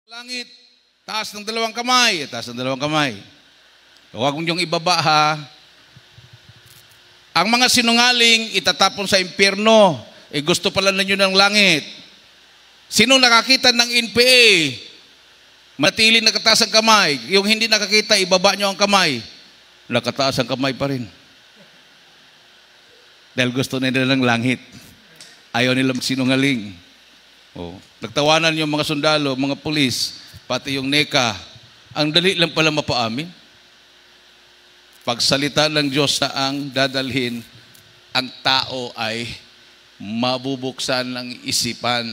Langit, taas ng dalawang kamay, taas ng dalawang kamay. Huwag mong yung ibaba ha. Ang mga sinungaling itatapon sa impyerno. Gusto pala ninyo ng langit. Sino nakakita ng NPA? Matili nakataas ang kamay. Yung hindi nakakita, ibaba nyo ang kamay. Nakataas ang kamay pa rin. Dahil gusto nila ng langit. Ayaw nila magsinungaling. Oh. Nagtawanan yung mga sundalo, mga pulis, pati yung NECA. Ang dali lang pala mapaamin. Pagsalita ng Diyos na ang dadalhin, ang tao ay mabubuksan ng isipan.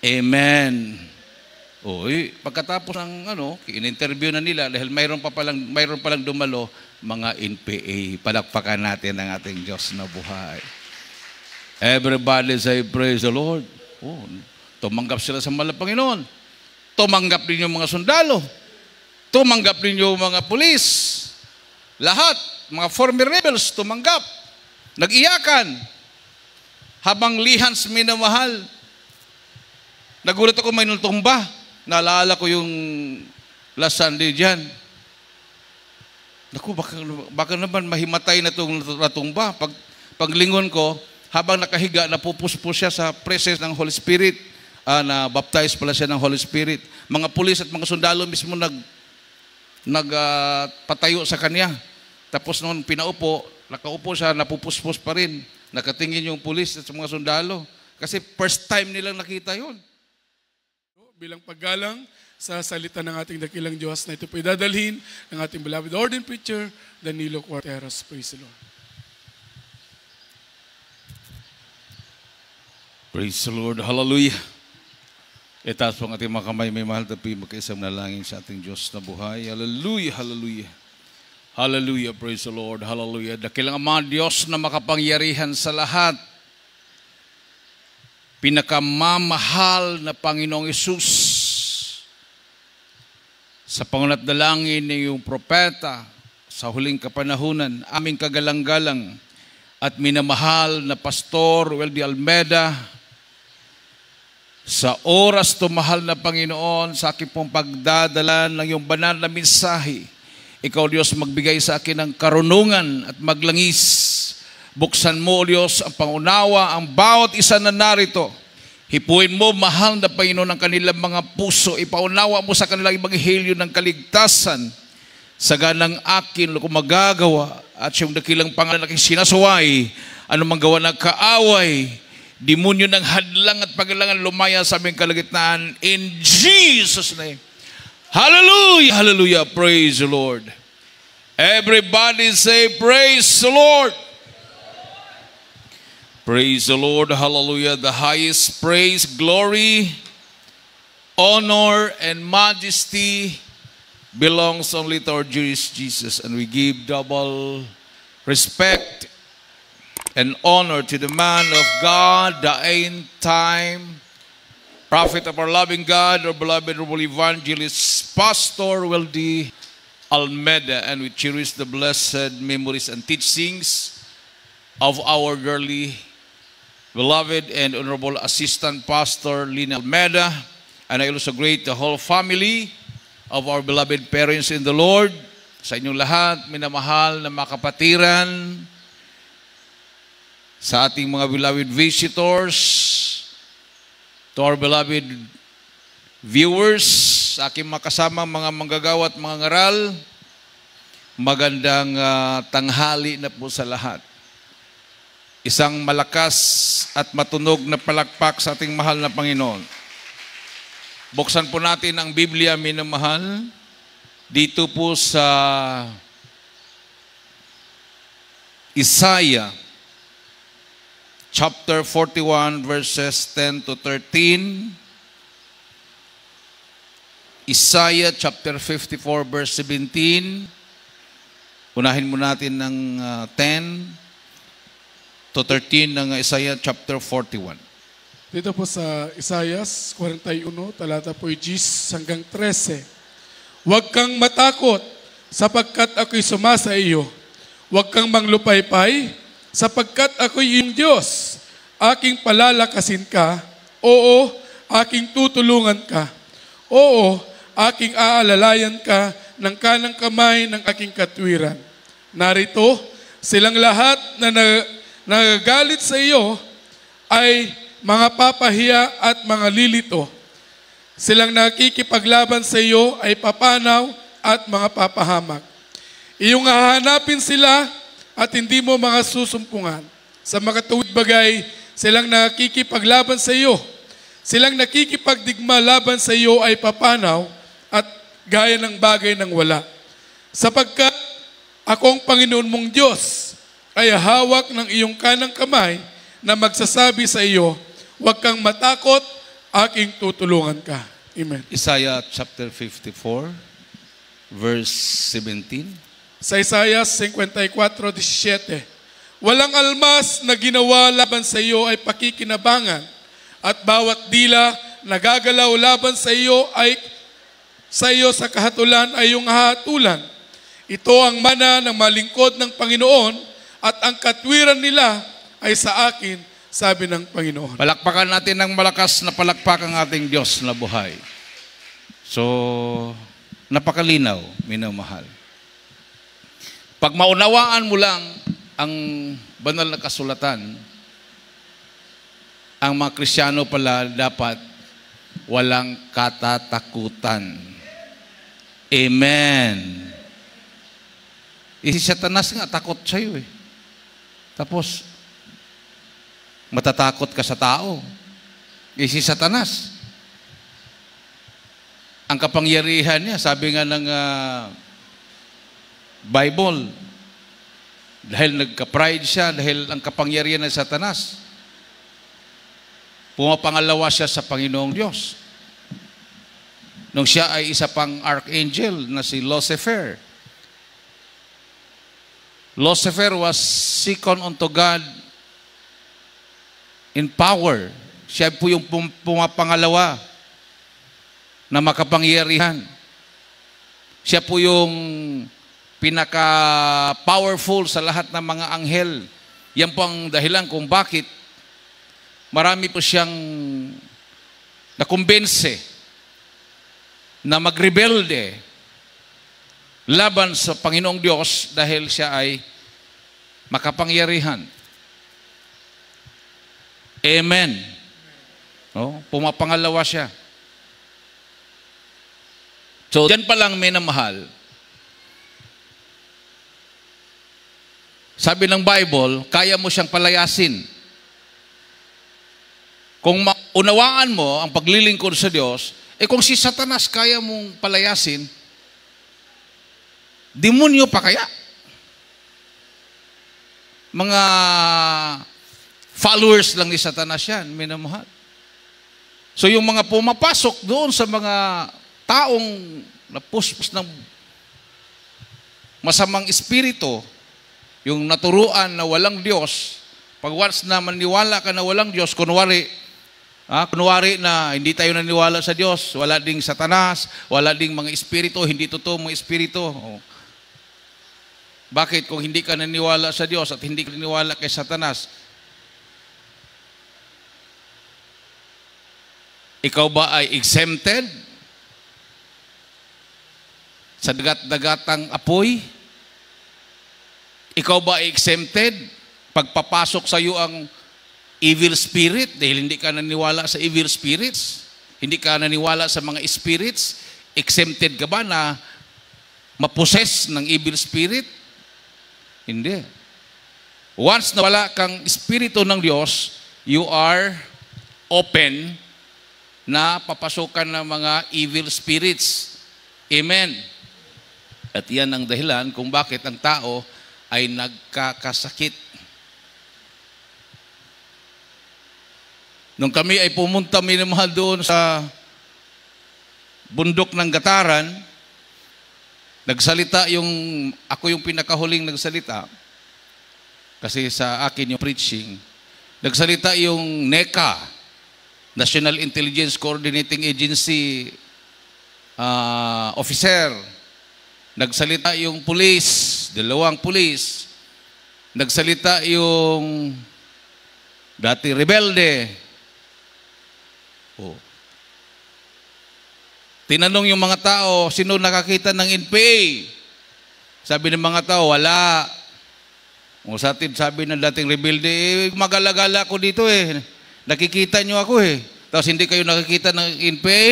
Amen. Oy, pagkatapos ng in-interview na nila dahil mayroon palang dumalo, mga NPA. Palakpakan natin ang ating Diyos na buhay. Everybody say praise the Lord. Oh, tumanggap sila sa mahal na Panginoon. Tumanggap din yung mga sundalo. Tumanggap din yung mga pulis. Lahat, mga former rebels, tumanggap. Nag-iyakan. Habang lihans minamahal. Nagulat ako may nultumba. Naalala ko yung last Sunday dyan. Naku, baka naman mahimatay na itong natumba. Paglingon ko, habang nakahiga, napupuspos siya sa presence ng Holy Spirit. Na-baptize pala siya ng Holy Spirit. Mga pulis at mga sundalo mismo nagpatayo sa kanya. Tapos noon pinaupo, nakaupo siya, napupuspos pa rin. Nakatingin yung pulis at mga sundalo. Kasi first time nilang nakita yun. Bilang paggalang sa salita ng ating dakilang Diyos na ito po idadalhin ng ating beloved ordained preacher, Danilo Cuarteros. Praise the Lord. Praise the Lord. Hallelujah. Itaas po ang ating mga kamay, may mahal tapi, magkaisang nalangin sa ating Diyos na buhay. Hallelujah, hallelujah. Hallelujah, praise the Lord. Hallelujah. Dakilang Ama Diyos na makapangyarihan sa lahat. Pinakamamahal na Panginoong Hesus. Sa pangunat dalangin ng iyong propeta sa huling kapanahunan, aming kagalang-galang at minamahal na Pastor Weldy Almeda, sa oras to mahal na Panginoon, sa aking pong pagdadala ng iyong banal na mensahe, ikaw Diyos magbigay sa akin ng karunungan at maglangis. Buksan mo Diyos ang pangunawa, ang bawat isa na narito. Hipuin mo mahal na Panginoon ang kanilang mga puso. Ipaunawa mo sa kanilang ebanghelyo ng kaligtasan. Saganang akin kung magagawa at siyang dakilang pangalan aking sinasuway, anumang gawa ng kaaway, demonyo ng hadlang at paglangan lumaya sa aming kalagitnaan. In Jesus' name. Hallelujah! Hallelujah! Praise the Lord. Everybody say, praise the Lord. Praise the Lord. Hallelujah. The highest praise, glory, honor, and majesty belongs only to our dearest Jesus. And we give double respect and honor to the man of God, the end time prophet of our loving God, our beloved noble evangelist, Pastor Weldy Almeda. And we cherish the blessed memories and teachings of our dearly beloved and honorable assistant pastor, Lina Almeda. And I also greet the whole family of our beloved parents in the Lord. Sa inyong lahat, minamahal na mga kapatiran, sa ating mga beloved visitors, to our beloved viewers, sa aking makasama mga manggagawa at mga ngaral, magandang tanghali na po sa lahat. Isang malakas at matunog na palakpak sa ating mahal na Panginoon. Buksan po natin ang Biblia, minamahal, dito po sa Isaiah chapter 41 verses 10 to 13. Isaiah chapter 54 verse 17. Unahin mo natin ng 10 to 13 ng Isaiah chapter 41. Dito po sa Isaiah 41, talata po 10 hanggang 13. Huwag kang matakot, sapagkat ako'y sumasa iyo. Huwag kang manglupaypay, sapagkat ako'y iyong Diyos. Aking palalakasin ka, oo, aking tutulungan ka. Oo, aking aalalayan ka ng kanang kamay ng aking katwiran. Narito, silang lahat na nagagalit sa iyo ay mga papahiya at mga lilito. Silang nakikipaglaban sa iyo ay papanaw at mga papahamak. Iyong hahanapin sila at hindi mo mga susumpungan. Sa makatuwid bagay, silang nakikipaglaban sa iyo. Silang nakikipagdigma laban sa iyo ay papanaw at gaya ng bagay ng wala. Sapagkat akong Panginoon mong Diyos ay hawak ng iyong kanang kamay na magsasabi sa iyo, huwag kang matakot, aking tutulungan ka. Amen. Isaiah chapter 54, verse 17. Sa Isaiah 54:17, walang almas na ginawa laban sa iyo ay pakikinabangan, at bawat dila na gagalaw laban sa iyo sa kahatulan ay iyong hahatulan. Ito ang mana ng malingkod ng Panginoon, at ang katwiran nila ay sa akin, sabi ng Panginoon. Palakpakan natin ng malakas na palakpak ang ating Diyos na buhay. So, napakalinaw, minamahal. Pag maunawaan mo lang ang banal na kasulatan, ang mga Kristiyano pala dapat walang katatakutan. Amen. Si Satanas nga, takot sa'yo eh. Tapos, matatakot ka sa tao. Si Satanas, ang kapangyarihan niya, sabi nga ng Bible, dahil nagka-pride siya, dahil ang kapangyarihan ng Satanas, pumapangalawa siya sa Panginoong Diyos. Nung siya ay isa pang archangel na si Lucifer. Lucifer was second unto God in power. Siya po yung pumapangalawa na makapangyarihan. Siya po yung pinaka-powerful sa lahat ng mga anghel. Yan po ang dahilan kung bakit marami po siyang nakumbense na magrebelde laban sa Panginoong Diyos dahil siya ay makapangyarihan. Amen. No? Pumapangalawa siya. So, dyan pa lang minamahal. Sabi ng Bible, kaya mo siyang palayasin. Kung unawaan mo ang paglilingkod sa Diyos, kung si Satanas kaya mong palayasin, demonyo pa kaya? Mga followers lang ni Satanas yan, minamahal. So yung mga pumapasok doon sa mga taong napuspos ng masamang espiritu, yung naturuan na walang Diyos, pag once na maniwala ka na walang Diyos, kunwari na hindi tayo naniwala sa Diyos, wala ding Satanas, wala ding mga espiritu, hindi totoo mga espiritu. Bakit kung hindi ka naniwala sa Diyos at hindi ka naniwala kay Satanas, ikaw ba ay exempted sa dagat-dagatang apoy? Ikaw ba ay exempted pagpapasok sa iyo ang evil spirit dahil hindi ka naniwala sa evil spirits? Hindi ka naniwala sa mga spirits? Exempted ka ba na maposes ng evil spirit? Hindi. Once na wala kang espiritu ng Diyos, you are open na papasukan ng mga evil spirits. Amen. At yan ang dahilan kung bakit ang tao ay nagkakasakit. Nung kami ay pumunta minamahal doon sa bundok ng Gataran, nagsalita ako yung pinakahuling nagsalita, kasi sa akin yung preaching, nagsalita yung NECA, National Intelligence Coordinating Agency officer, nagsalita yung police, 2 pulis, nagsalita yung dati rebelde. Tinanong yung mga tao, sino nakakita ng NPA? Sabi ng mga tao, wala. O sa atin, sabi ng dating rebelde, magalagala ako dito eh. Nakikita nyo ako eh. Tapos hindi kayo nakikita ng NPA?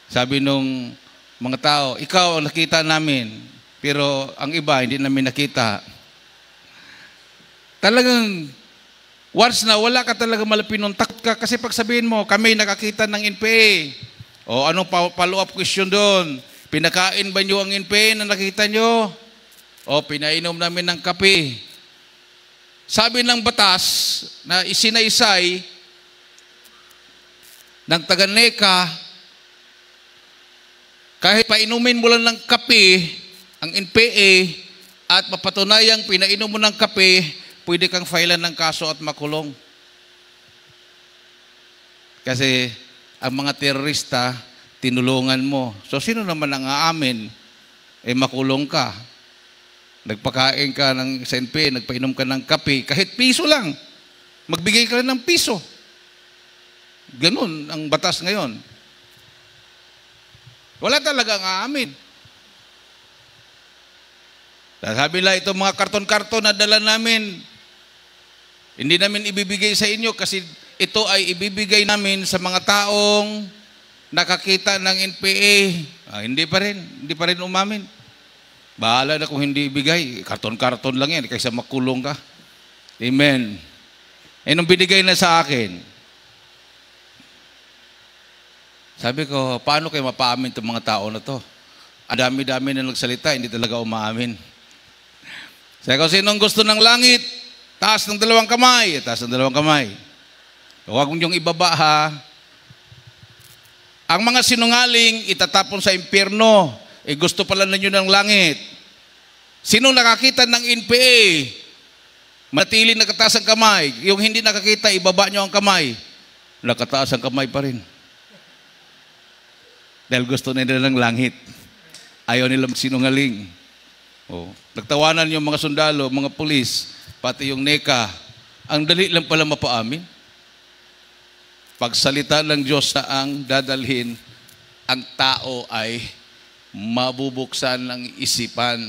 Sabi nung mga tao, ikaw ang nakita namin, pero ang iba hindi namin nakita. Talagang, once na wala ka talaga malapinong, takot ka. Kasi pag sabihin mo, kami nakakita ng NPA. O anong follow-up question doon? Pinakain ba nyo ang NPA na nakita nyo? O pinainom namin ng kape. Sabi ng batas na isinaysay ng taga-NECA, kahit painumin mo lang ng kape, ang NPA, at mapatunayang pinainom mo ng kape, pwede kang filean ng kaso at makulong. Kasi ang mga terorista, tinulungan mo. So sino naman ang aamin? Makulong ka. Nagpakain ka ng SNP, nagpainom ka ng kape, kahit piso lang. Magbigay ka lang ng piso. Ganun ang batas ngayon. Wala talagang aamin. Sabi nila, itong mga karton-karton na dala namin, hindi namin ibibigay sa inyo kasi ito ay ibibigay namin sa mga taong nakakita ng NPA. Hindi pa rin umamin. Bahala na kung hindi ibigay. Karton-karton lang yan, kaysa makulong ka. Amen. Nung binigay na sa akin, sabi ko, paano kayo mapaamin itong mga tao na to? Ang dami-dami na nagsalita, hindi talaga umaamin. Sabi ko, sinong gusto ng langit? Taas ng 2 kamay. Taas ng 2 kamay. Huwag niyong ibaba ha. Ang mga sinungaling, itatapon sa impyerno. Gusto pala ninyo ng langit. Sino nakakita ng NPA? Matili nakataas ang kamay. Yung hindi nakakita, ibaba niyo ang kamay. Nakataas ang kamay pa rin. Dahil gusto nila ng langit. Ayaw nila magsinungaling. Nagtawanan yung mga sundalo, mga pulis, pati yung NECA. Ang dali lang pala mapaamin. Pagsalita ng Diyos na ang dadalhin, ang tao ay mabubuksan ng isipan.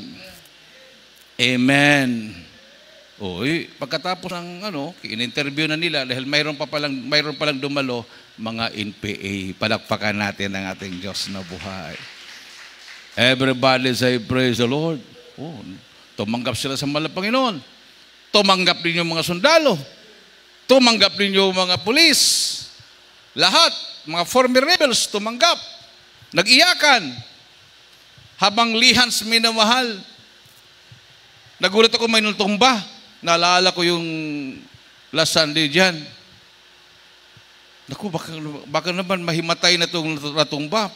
Amen. Pagkatapos ng in-interview na nila, dahil mayroon palang dumalo, mga NPA. Palakpakan natin ang ating Diyos na buhay. Everybody say, praise the Lord. Tumanggap sila sa mahal na Panginoon. Tumanggap din yung mga sundalo. Tumanggap din yung mga pulis. Lahat, mga former rebels, tumanggap. Nag-iyakan. Habang lihans minamahal. Nagulat ako may nultumba. Naalala ko yung last Sunday dyan. Naku, baka naman mahimatay na itong natumba.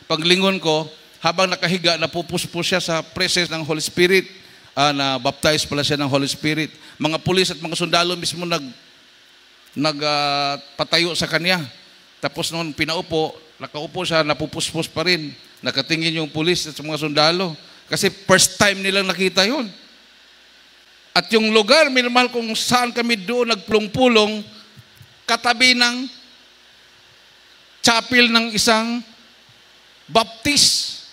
Paglingon ko, habang nakahiga, napupuspos siya sa presence ng Holy Spirit. Na-baptize pala siya ng Holy Spirit. Mga pulis at mga sundalo mismo nagpatayo sa kanya. Tapos nung nakaupo siya, napupuspos pa rin. Nakatingin yung pulis at mga sundalo. Kasi first time nilang nakita yun. At yung lugar, minamahal kung saan kami doon nagpulong-pulong, katabi ng chapel ng isang Baptist.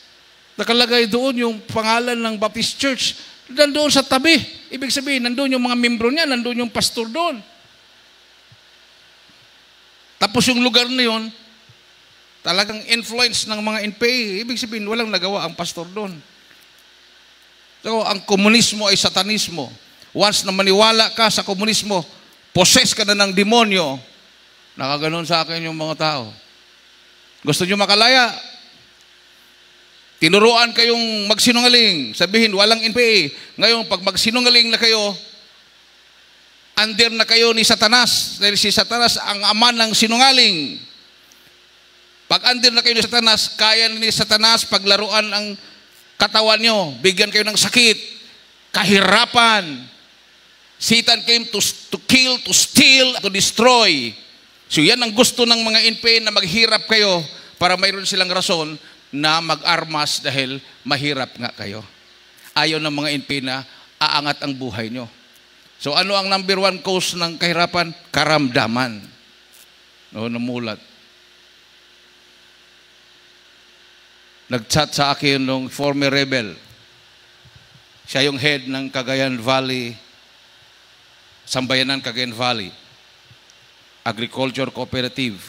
Nakalagay doon yung pangalan ng Baptist Church. Nandoon sa tabi. Ibig sabihin, nandoon yung mga membro niya, nandoon yung pastor doon. Tapos yung lugar na yun, talagang influence ng mga NPA. Ibig sabihin, walang nagawa ang pastor doon. So, ang komunismo ay satanismo. Once na maniwala ka sa komunismo, possess ka na ng demonyo. Nakaganon sa akin yung mga tao. Gusto nyo makalaya? Tinuruan kayong magsinungaling. Sabihin, walang NPA. Ngayon, pag magsinungaling na kayo, under na kayo ni Satanas. Dahil si Satanas ang ama ng sinungaling. Pag under na kayo ni Satanas, kaya ni Satanas paglaruan ang katawan nyo. Bigyan kayo ng sakit, kahirapan. Satan came to kill, to steal, to destroy. So yan ang gusto ng mga NPA na maghirap kayo para mayroon silang rason na mag-armas dahil mahirap nga kayo. Ayaw ng mga NPA na aangat ang buhay nyo. So ano ang number 1 cause ng kahirapan? Karamdaman. O, namulat. Nag-chat sa akin nung former rebel. Siya yung head ng Cagayan Valley, Sambayanan Cagayan Valley, Agriculture Cooperative.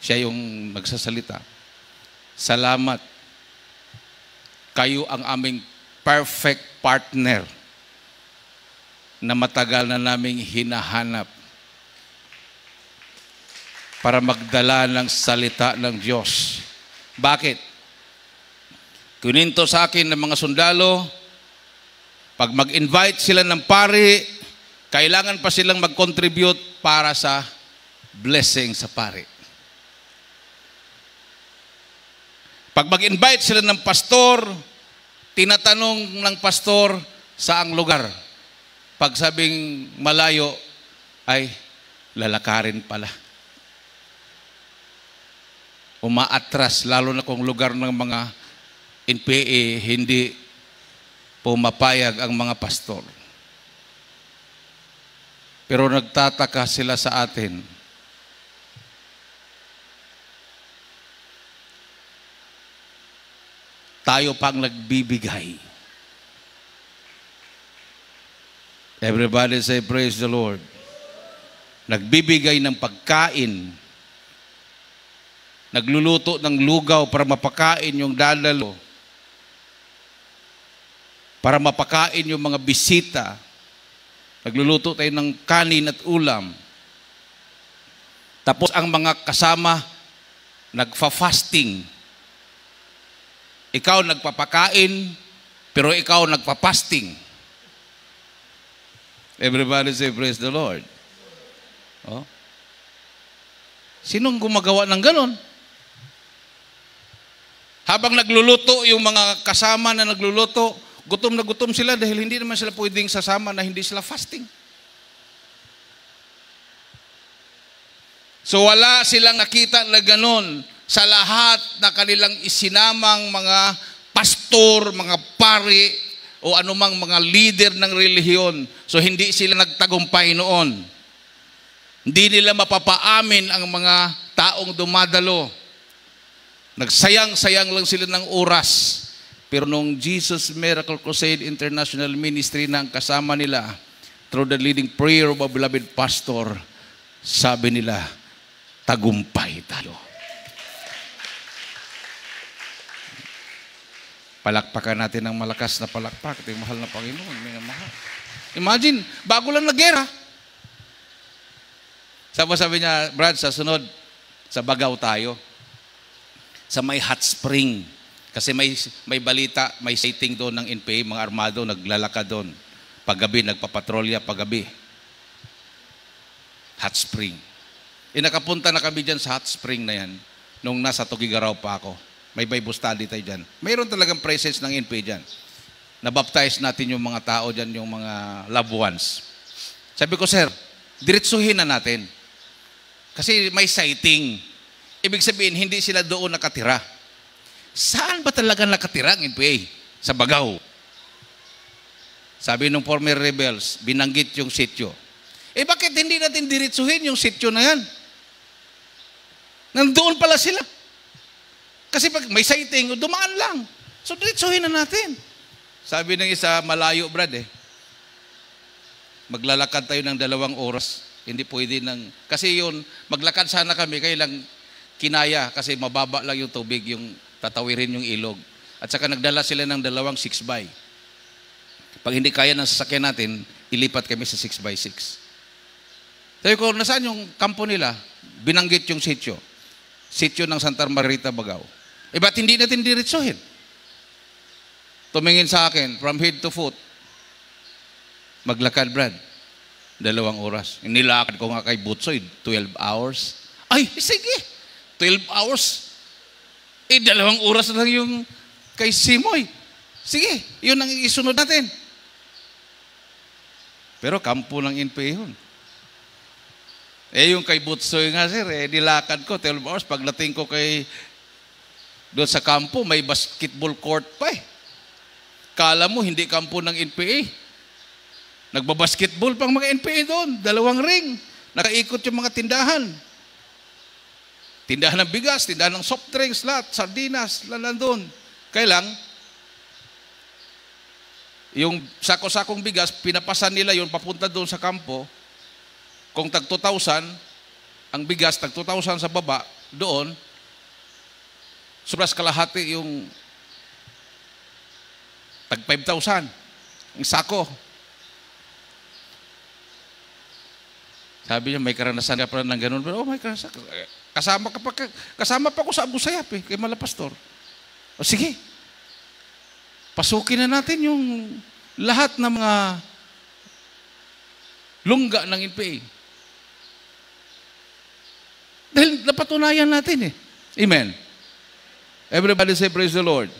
Siya yung nagsasalita. Salamat. Kayo ang aming perfect partner na matagal na naming hinahanap para magdala ng salita ng Diyos. Bakit? Kuninto sa akin ng mga sundalo, pag mag-invite sila ng pari, kailangan pa silang mag-contribute para sa blessing sa pari. Pag mag-invite sila ng pastor, tinatanong ng pastor saang lugar. Pag sabing malayo, ay lalakarin pala. Umaatras, lalo na kung lugar ng mga NPA, hindi pumapayag ang mga pastor. Pero nagtataka sila sa atin. Tayo pang nagbibigay. Everybody say, praise the Lord. Nagbibigay ng pagkain. Nagluluto ng lugaw para mapakain yung dadalo. Para mapakain yung mga bisita. Nagluluto tayo ng kanin at ulam. Tapos ang mga kasama, nagfa-fasting. Ikaw nagpapakain, pero ikaw nagpa-fasting. Everybody say, praise the Lord. Oh. Sinong gumagawa ng ganon? Habang nagluluto, yung mga kasama na nagluluto, gutom na gutom sila dahil hindi naman sila pwedeng sasama na hindi sila fasting. So wala silang nakita na ganon sa lahat na kanilang isinamang mga pastor, mga pari, o anumang mga leader ng relihiyon. So hindi sila nagtagumpay noon. Hindi nila mapapaamin ang mga taong dumadalo. Nagsayang-sayang lang sila ng oras. Pero nung Jesus Miracle Crusade International Ministry na ang kasama nila, through the leading prayer of a beloved pastor, sabi nila, tagumpay tayo. Palakpakan natin ng malakas na palakpak. Ito yung mahal na Panginoon. Minamahal. Imagine, bago lang na gera. Sabi niya, Brad, sa sunod, sa Bagaw tayo. Sa may hot spring. Kasi may balita, may sighting doon ng NPA, mga armado, naglalakad doon. Paggabi, nagpapatrolya paggabi. Hot spring. Nakapunta na kami dyan sa hot spring na yan, nung nasa Tugigaraw pa ako. May Bible study tayo dyan. Mayroon talagang presence ng NPA dyan. Nabaptize natin yung mga tao dyan, yung mga loved ones. Sabi ko, sir, diretsuhin na natin. Kasi may sighting. Ibig sabihin, hindi sila doon nakatira. Saan ba talaga nakatira ang NPA? Sa Bagaw. Sabi ng former rebels, binanggit yung sityo. Bakit hindi natin diretsuhin yung sityo na yan? Nandoon pala sila. Kasi pag may sighting, dumaan lang. So, diretsuhin na natin. Sabi ng isa, malayo, Brad, maglalakad tayo ng 2 oras. Hindi pwede kasi yun, maglakad sana kami, kailang kinaya, kasi mababa lang yung tubig, yung tatawirin yung ilog. At saka nagdala sila ng 2 6x. Pag hindi kaya ng sasakyan natin, ilipat kami sa 6x6. Sabi ko, nasaan yung kampo nila? Binanggit yung sityo. Sityo ng Santa Margarita, Bagaw. Ba't hindi natin diretsuhin? Tumingin sa akin, from head to foot, maglakad, Brad, 2 oras. Nilakad ko nga kay Butsoy, 12 hours. Ay, sige, 12 hours. 2 oras lang yung kay Simoy. Sige, yun ang isunod natin. Pero kampo ng NPA yun. Yung kay Butsoy nga, sir, nilakad ko 12 hours. Pagdating ko doon sa kampo, may basketball court pa Kala mo, hindi kampo ng NPA. Nagbabasketball pang mga NPA doon. 2 ring. Nakaikot yung mga tindahan. Tindahan ng bigas, tindahan ng soft drinks, lahat, sardinas, nandun. Kailang, yung sako-sakong bigas, pinapasan nila yun, papunta doon sa kampo. Kung tag 2,000, ang bigas, tag 2,000 sa baba, doon, sobras kalahati yung tag 5,000, yung sako. Sabi niya, may karanasan ka pa ng ganun. Oh, may karanasan. Kasama pa ko sa Abu Sayyaf kay Malapastor. O sige, pasukin na natin yung lahat ng mga lungga ng NPA. Dahil napatunayan natin Amen. Everybody say praise the Lord.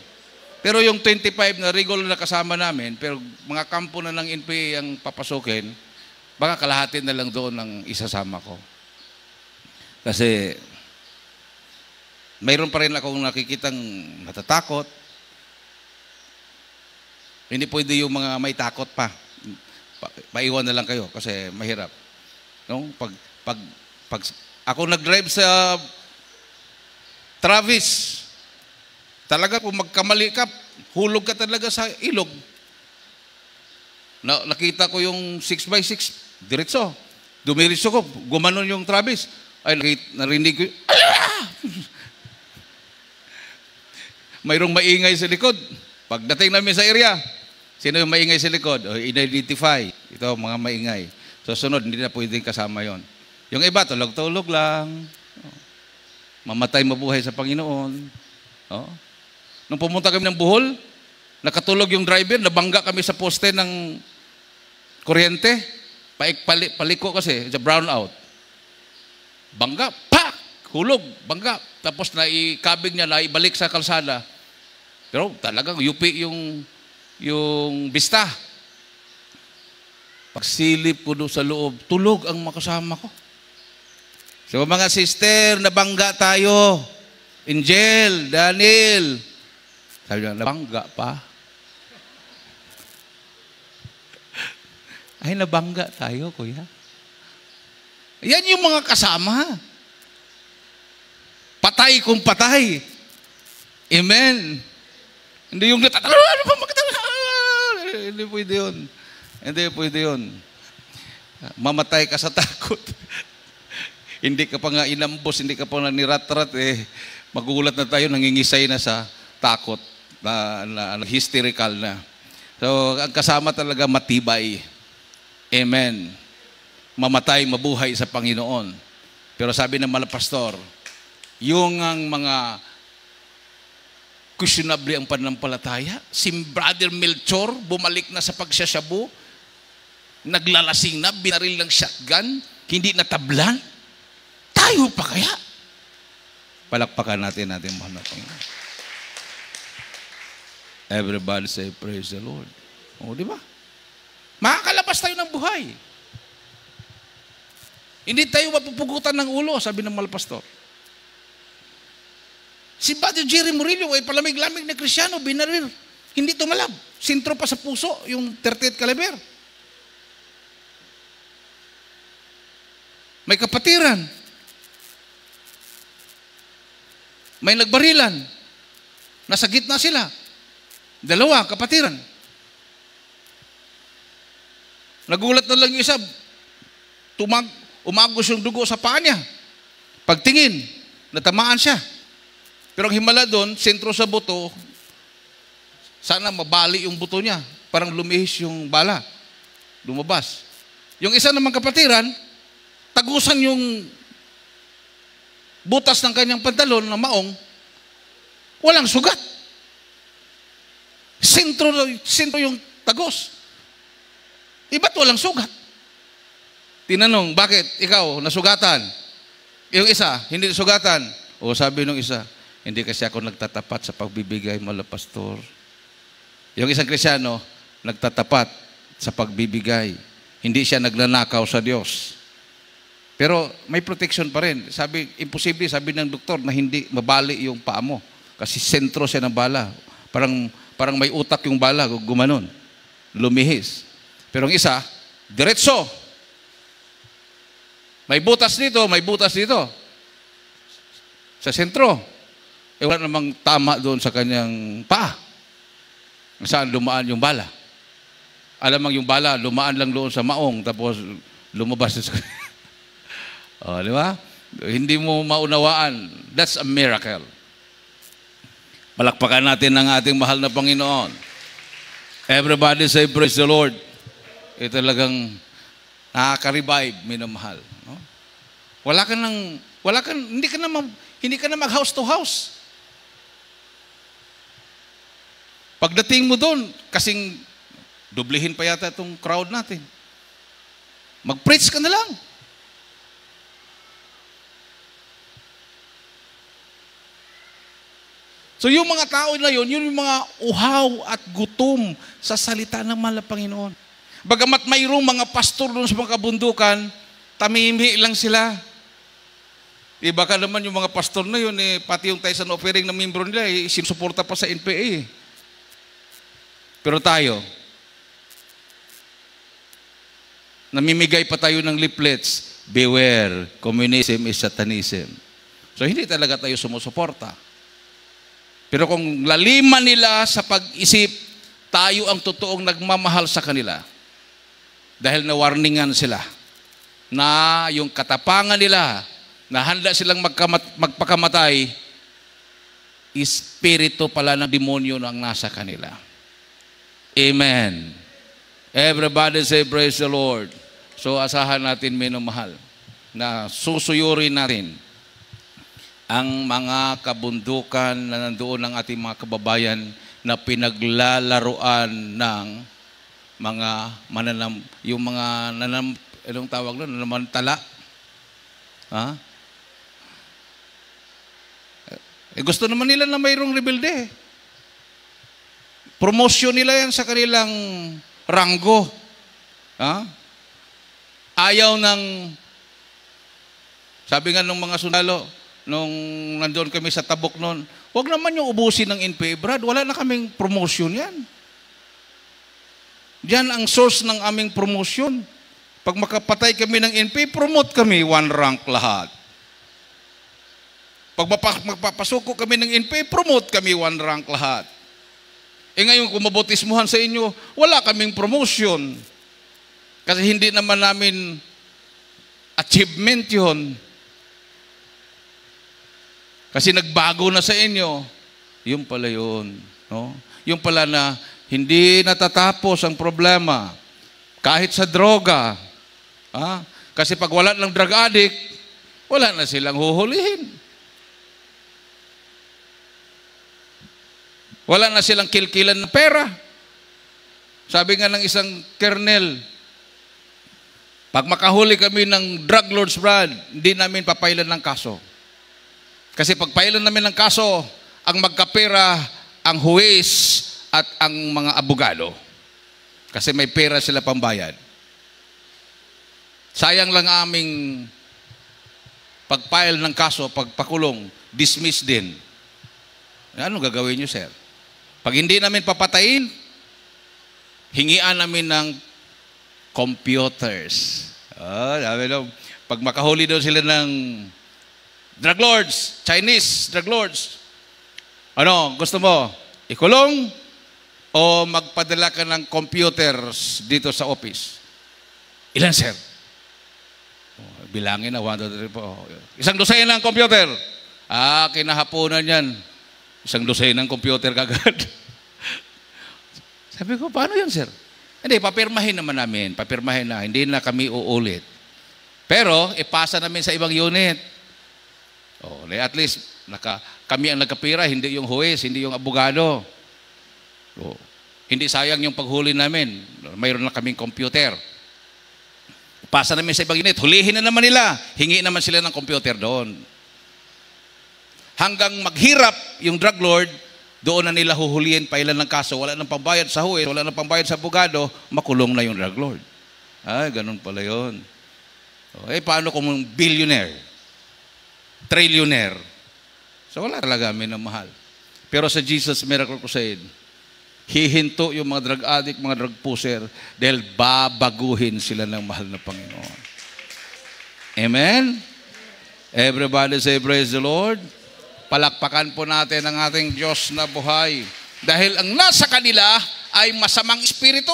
Pero yung 25 na regular na kasama namin, pero mga kampo na ng NPA ang papasukin, baka kalahati na lang doon ang isasama ko. Kasi mayroon pa rin akong nakikitang natatakot. Hindi pwede yung mga may takot pa. Maiwan na lang kayo kasi mahirap. No? Pag ako nag-drive sa Travis, talaga kung magkamali ka, hulog ka talaga sa ilog. Nakita ko yung 6x6, diretso. Dumiritso ko, gumanon yung Travis. Ay, narinig ko, mayroong maingay sa likod. Pagdating namin sa area, sino yung maingay sa likod? O, identify. Ito, mga maingay. So, sunod, hindi na pwedeng kasama yon. Yung iba, tulog-tulog lang. Mamatay mabuhay sa Panginoon. Nung pumunta kami ng Bohol, nakatulog yung driver, nabangga kami sa poste ng kuryente. Paliko kasi, it's a brown out. Bangga, pak! Hulog, bangga. Tapos naikabig niya, naibalik sa kalsada. Pero talagang yupi yung bista. Pagsilip ko doon sa loob, tulog ang makasama ko. So mga sister, nabangga tayo. Angel, Daniel. Sabi niya, nabangga pa. Ay, nabangga tayo, kuya. Yan yung mga kasama. Patay kung patay. Amen. Hindi yung hindi pwede yun. Hindi pwede yun. Mamatay ka sa takot. Hindi ka pa nga inambos, hindi ka pa nga nirat-rat, magugulat na tayo, nangingisay na sa takot, na hysterical na. So, ang kasama talaga matibay. Amen. Mamatay, mabuhay sa Panginoon. Pero sabi ng Malapastor, yung ang mga questionable ang pananampalataya, si Brother Melchor, bumalik na sa pagsasyabu, naglalasing na, binaril ng shotgun, hindi natablan, tayo pa kaya? Palakpakan natin mahal na Panginoon. Everybody say, praise the Lord. O, di ba? Makakalabas tayo ng buhay. Hindi tayo mapupugutan ng ulo, sabi ng Malapastor. Si Brother Jerry Murillo ay palamig-lamig na Krisyano, binaril. Hindi tumalab. Sintro pa sa puso, yung 38 caliber. May kapatiran. May nagbarilan. Nasa gitna sila. Dalawa, kapatiran. Nagulat na lang yung isa, umagos yung dugo sa paa niya. Pagtingin, natamaan siya. Pero ang himala doon, sentro sa buto, sana mabali yung buto niya. Parang lumihis yung bala. Lumabas. Yung isa namang kapatiran, tagusan yung butas ng kanyang pantalon na maong, walang sugat. Sentro yung tagos. Iba't walang sugat. Tinanong, bakit ikaw nasugatan? Yung isa, hindi nasugatan. O sabi nung isa, hindi kasi ako nagtatapat sa pagbibigay, Malapastor. Yung isang Krisyano, nagtatapat sa pagbibigay. Hindi siya nagnanakaw sa Diyos. Pero may protection pa rin. Sabi, imposible, sabi ng doktor, na hindi mabali yung paa mo. Kasi sentro siya ng bala. Parang may utak yung bala, gumanon. Lumihis. Pero ang isa, diretso. May butas dito, may butas dito. sa sentro. Wala namang tama doon sa kanyang paa. Saan dumaan yung bala. Alam mo yung bala, lumaan lang doon sa maong, tapos lumabas sa di ba? Hindi mo maunawaan. That's a miracle. Palakpakan natin ang ating mahal na Panginoon. Everybody say, praise the Lord. Ito talagang nakaka-revive, minamahal. No? Hindi ka na mag-house to house. Pagdating mo doon, kasing dublihin pa yata itong crowd natin. Mag-preach ka na lang. So yung mga tao na yun yung mga uhaw at gutom sa salita ng mahal na Panginoon. Bagamat mayroong mga pastor doon sa mga kabundukan, tamimi lang sila. Baka naman yung mga pastor na yun, pati yung tithes and offering na membro nila, sinusuporta pa sa NPA. Pero tayo, namimigay pa tayo ng leaflets, beware, communism is satanism. So hindi talaga tayo sumusuporta. Pero kung laliman nila sa pag-isip, tayo ang totoong nagmamahal sa kanila. Dahil na-warningan sila na yung katapangan nila, na handa silang magpakamatay, espiritu pala ng demonyo na ang nasa kanila. Amen. Everybody say, praise the Lord. So asahan natin, minamahal, na susuyurin natin ang mga kabundukan na nandoon ng ating mga kababayan na pinaglalaruan ng mga anong tawag doon, nanamantala. Ha? Gusto naman nila na mayroong rebelde. Promotion nila yan sa kanilang ranggo. Ha? Ayaw ng, sabi nga ng mga sundalo, nung nandoon kami sa Tabok noon, huwag naman yung ubusin ng NPA, Brad. Wala na kaming promotion yan. Diyan ang source ng aming promotion. Pag makapatay kami ng NPA, promote kami, 1 rank lahat. Pag magpapasuko kami ng NPA, promote kami, 1 rank lahat. Ngayon, kung mabutismuhan sa inyo, wala kaming promotion. Kasi hindi naman namin achievement yun. Kasi nagbago na sa inyo. Yung pala yun. No? Yung pala na hindi natatapos ang problema. Kahit sa droga. Ha? Kasi pag wala ng drug addict, wala na silang huhulihin. Wala na silang kilkilan ng pera. Sabi nga ng isang kernel, pag makahuli kami ng drug lords, Brad, hindi namin papailan ng kaso. Kasi pag pailan namin ng kaso, ang magkapera, ang huwes at ang mga abogado. Kasi may pera sila pambayad. Sayang lang aming pagpail ng kaso, pagpakulong, dismiss din. Ano gagawin nyo, sir? Pag hindi namin papatayin, hingian namin ng computers. Pag makahuli daw sila ng drug lords, Chinese drug lords, ano, gusto mo? Ikulong o magpadala ka ng computers dito sa office? Ilan, sir? Bilangin na, 1, 2, 3, 4. 1 dosena ng computer. Kinahaponan yan. 1 dosena ng computer kagad. Sabi ko, paano yan, sir? Hindi, papirmahin naman namin. Papirmahin na. Hindi na kami uulit. Pero, ipasa namin sa ibang unit. At least, kami ang nagkapira, hindi yung huwes, hindi yung abogado. Hindi sayang yung paghuli namin. Mayroon na kaming computer. Pasa namin sa ibang unit, hulihin na naman nila. Hingi naman sila ng computer doon. Hanggang maghirap yung drug lord, doon na nila huhulihin, pailan ng kaso, wala nang pambayad sa huwes, wala nang pambayad sa abogado, makulong na yung drug lord. Ganun pala yun. Paano kung billionaire? Trillionaire? So wala talaga minamahal. Pero sa Jesus Miracle Crusade, hihinto yung mga drug addict, mga drug pusher, dahil babaguhin sila ng mahal na Panginoon. Amen? Everybody say, praise the Lord. Palakpakan po natin ang ating Diyos na buhay. Dahil ang nasa kanila ay masamang espiritu.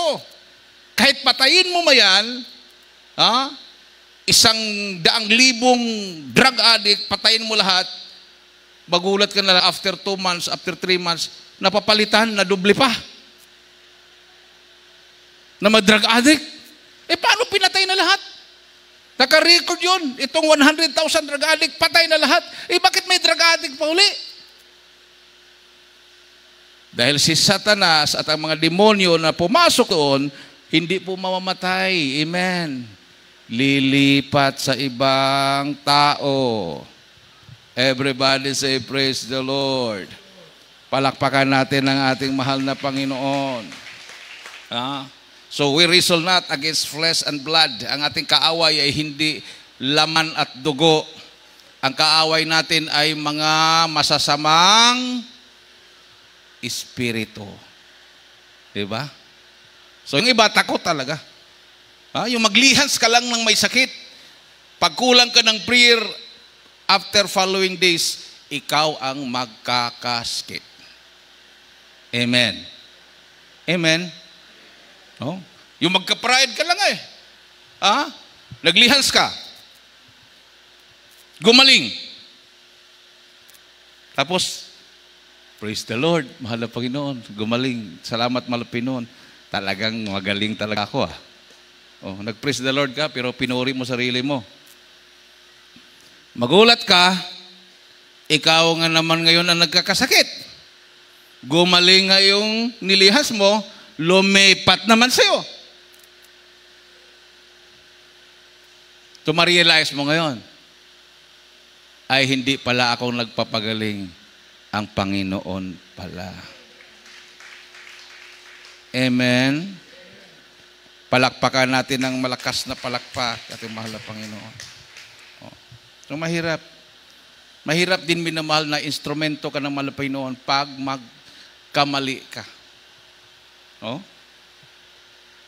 Kahit patayin mo mayan, 100,000 drug addict, patayin mo lahat, magulat ka na after 2 months, after 3 months, napapalitan, na doble pa. Na mag-drug addict. Paano pinatay na lahat? Naka-record yun. Itong 100,000 drug addict, patay na lahat. Bakit may drug addict pa uli? Dahil si Satanas at ang mga demonyo na pumasok doon, hindi po mamamatay. Amen. Lilipat sa ibang tao. Everybody say, praise the Lord. Palakpakan natin ang ating mahal na Panginoon. So we wrestle not against flesh and blood. Ang ating kaaway ay hindi laman at dugo. Ang kaaway natin ay mga masasamang espiritu. Diba? So yung iba, takot talaga. Yung maglihans ka lang ng may sakit. Pag kulang ka ng prayer, after following days, ikaw ang magkakaskit. Amen. Amen. Yung magka-pride ka lang naglihans ka. Gumaling. Tapos, praise the Lord, mahal na Panginoon. Gumaling. Salamat, mahal na Panginoon. Talagang magaling talaga ako nag-praise the Lord ka, pero pinuri mo sarili mo. Magulat ka, ikaw nga naman ngayon ang nagkakasakit. Gumaling nga yung nilihas mo, lumipat naman sa'yo. Ma-realize mo ngayon, ay hindi pala akong nagpapagaling, ang Panginoon pala. Amen. Palakpakan natin ng malakas na palakpak, ating mahal na Panginoon. So mahirap. Mahirap din minamahal na instrumento ka ng mahal na Panginoon pag magkamali ka.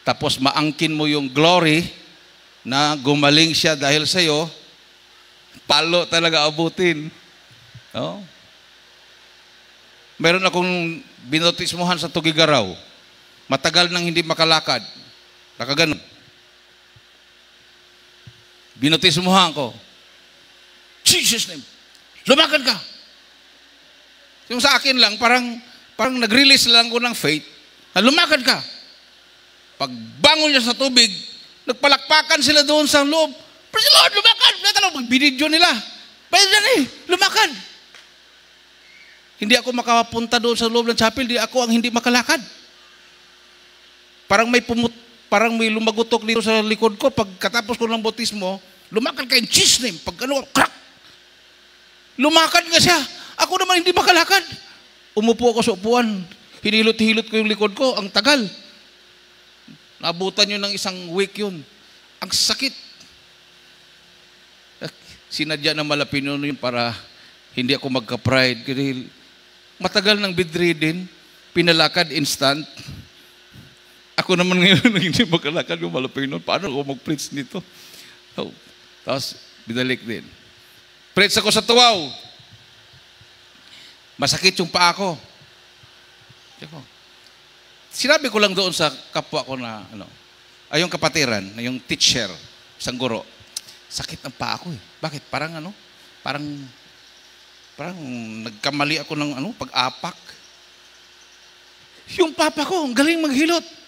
Tapos maangkin mo yung glory na gumaling siya dahil sa'yo, palo talaga abutin. Meron akong binotismuhan sa Tugigaraw. Matagal nang hindi makalakad. Nakaganon. Binotismuhan ko. Jesus name. Lumakad ka. Yung sa akin lang, parang nag-release lang ko ng faith. Lumakad ka. Pagbangon niya sa tubig, nagpalakpakan sila doon sa loob. Praise the Lord, lumakad. Magbinidyo nila. Lumakad. Hindi ako makapunta doon sa loob ng chapel, ako ang hindi makalakad. Parang may lumagutok dito sa likod ko. Pagkatapos ko ng bautismo, lumakad ka in Jesus' name. Crack! Lumakad nga siya. Ako naman hindi makalakad. Umupo ako sa upuan. Hinilot-hilot ko yung likod ko. Ang tagal. Naabutan yun ng isang week yun. Ang sakit. Sinadya na malapin yun para hindi ako magka-pride. Kasi matagal ng bedridden, pinalakad instant. Ako naman ngayon hindi magkalakad yung malapin nun. Paano ako mag-preach nito? Tapos, binalik din. Preach ako sa Tuwaw. Masakit yung paa ko. Sinabi ko lang doon sa kapwa ko na, yung kapatiran, yung teacher, isang guro, sakit ang paa ko eh. Bakit? Parang nagkamali ako ng pag-apak. Yung papa ko, ang galing maghilot.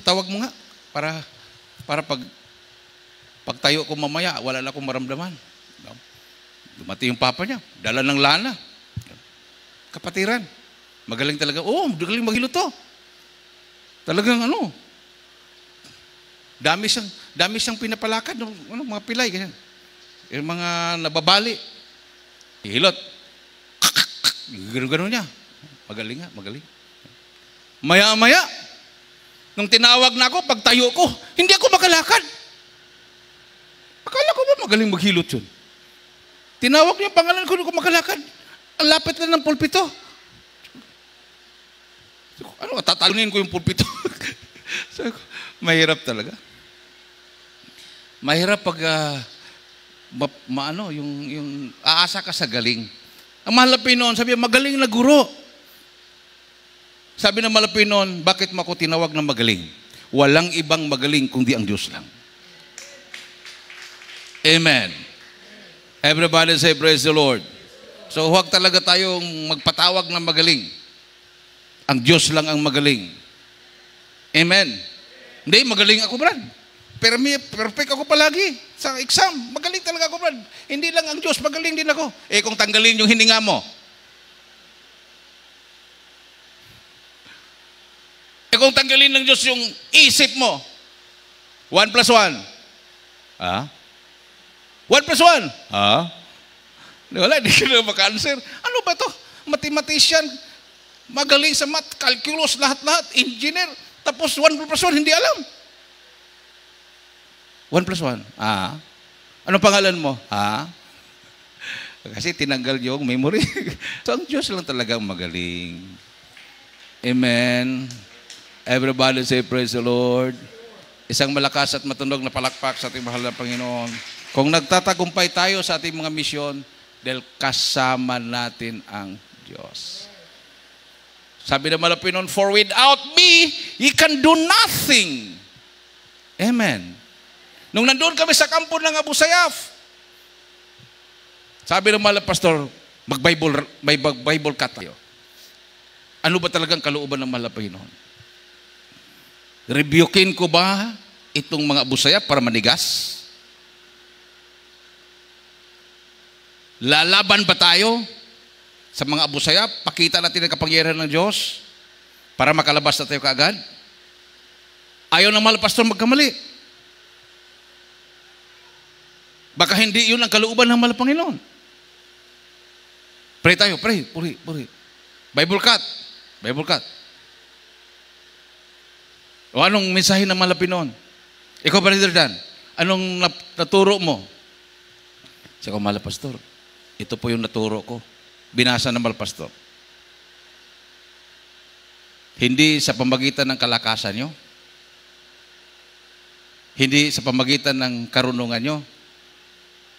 Tawag mo nga, para pagtayo ko mamaya, wala na akong maramdaman. Dumating yung papa niya, dala ng lana. Kapatiran. Magaling talaga. Magaling maghilot to. Talagang dami siyang pinapalakad ng mga pilay ganyan. Yung mga nababali. Hilot. Gano'n niya. Magaling. Maya-maya, nung tinawag na ako, pagtayo ko, hindi ako makalakad. Akala ko ba magaling maghilot yun? Tinawag niya pangalan ko, hindi ko makalakad. Ang lapit na ng pulpito. Tatalunin ko yung pulpito. Mahirap talaga. Mahirap pag yung aasa ka sa galing. Ang mahal na Pinoon, sabi niya, magaling na guro. Sabi ng mahal na Pinoon, bakit mo ako tinawag na magaling? Walang ibang magaling kundi ang Diyos lang. Amen. Everybody say, praise the Lord. So huwag talaga tayong magpatawag na magaling. Ang Diyos lang ang magaling. Amen. Hindi, magaling ako, Brad. Pero perfect ako palagi sa exam. Magaling talaga ako, Brad. Hindi lang ang Diyos, magaling din ako. Eh kung tanggalin yung hininga mo. Eh kung tanggalin ng Diyos yung isip mo. 1 plus 1. 1 plus 1. Wala, hindi ka na maka-answer. Ano ba to? Mathematician, magaling sa math, calculus, lahat-lahat, engineer, tapos 1 plus 1, hindi alam. 1 plus 1. Anong pangalan mo? Kasi tinanggal yung memory. So, ang Diyos lang talagang magaling. Amen. Everybody say, praise the Lord. Isang malakas at matunog na palakpak sa ating mahal na Panginoon. Kung nagtatagumpay tayo sa ating mga misyon, dahil kasama natin ang Diyos. Sabi ng Malapinon, for without me, ye can do nothing. Amen. Nung nandun kami sa kampo ng Abu Sayyaf, sabi ng mga pastor, mag-Bible cut tayo. Ano ba talagang kalooban ng mahal na Panginoon? Rebukin ko ba itong mga Abu Sayyaf para manigas? Lalaban ba tayo sa mga Abu Sayyaf? Pakita natin ang kapangyarihan ng Diyos para makalabas na tayo kaagad? Ayaw ng mahal na pastor magkamali. Baka hindi yun ang kalooban ng mahal na Panginoon. Pray tayo, pray, puri. Bible cut. O anong mensahe ng mahal na Panginoon? Ikaw, Brother Dan, anong naturo mo? Siya ko, mahal na pastor, ito po yung naturo ko. Binasa ng mahal na pastor. Hindi sa pamagitan ng kalakasan nyo. Hindi sa pamagitan ng karunungan nyo.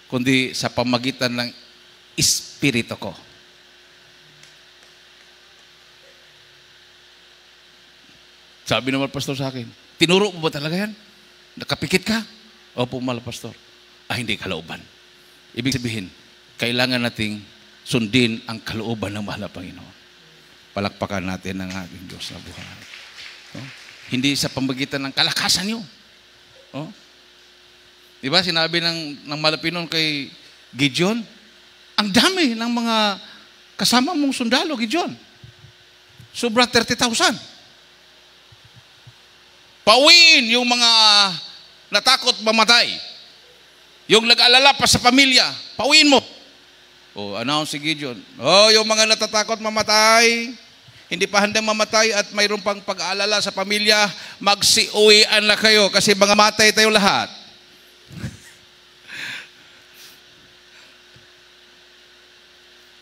Kundi sa pamagitan ng Espiritu ko. Sabi naman pastor sa akin, tinuro mo ba talaga yan? Nakapikit ka? Opo, mahal pastor. Hindi kalooban. Ibig sabihin, kailangan nating sundin ang kalooban ng mahal na Panginoon. Palakpakan natin ang ating Diyos na buhay. No? Hindi sa pamagitan ng kalakasan nyo. No? Di ba, sinabi ng mahal na Panginoon kay Gideon, ang dami ng mga kasama mong sundalo, Gideon. Sobra 30,000. Pauwiin yung mga natakot mamatay. Yung nag-alala pa sa pamilya, pauwiin mo. Announce si Gideon, yung mga natatakot mamatay, hindi pa handang mamatay at mayroon pang pag-aalala sa pamilya, magsiuwian na kayo kasi mga matay tayo lahat.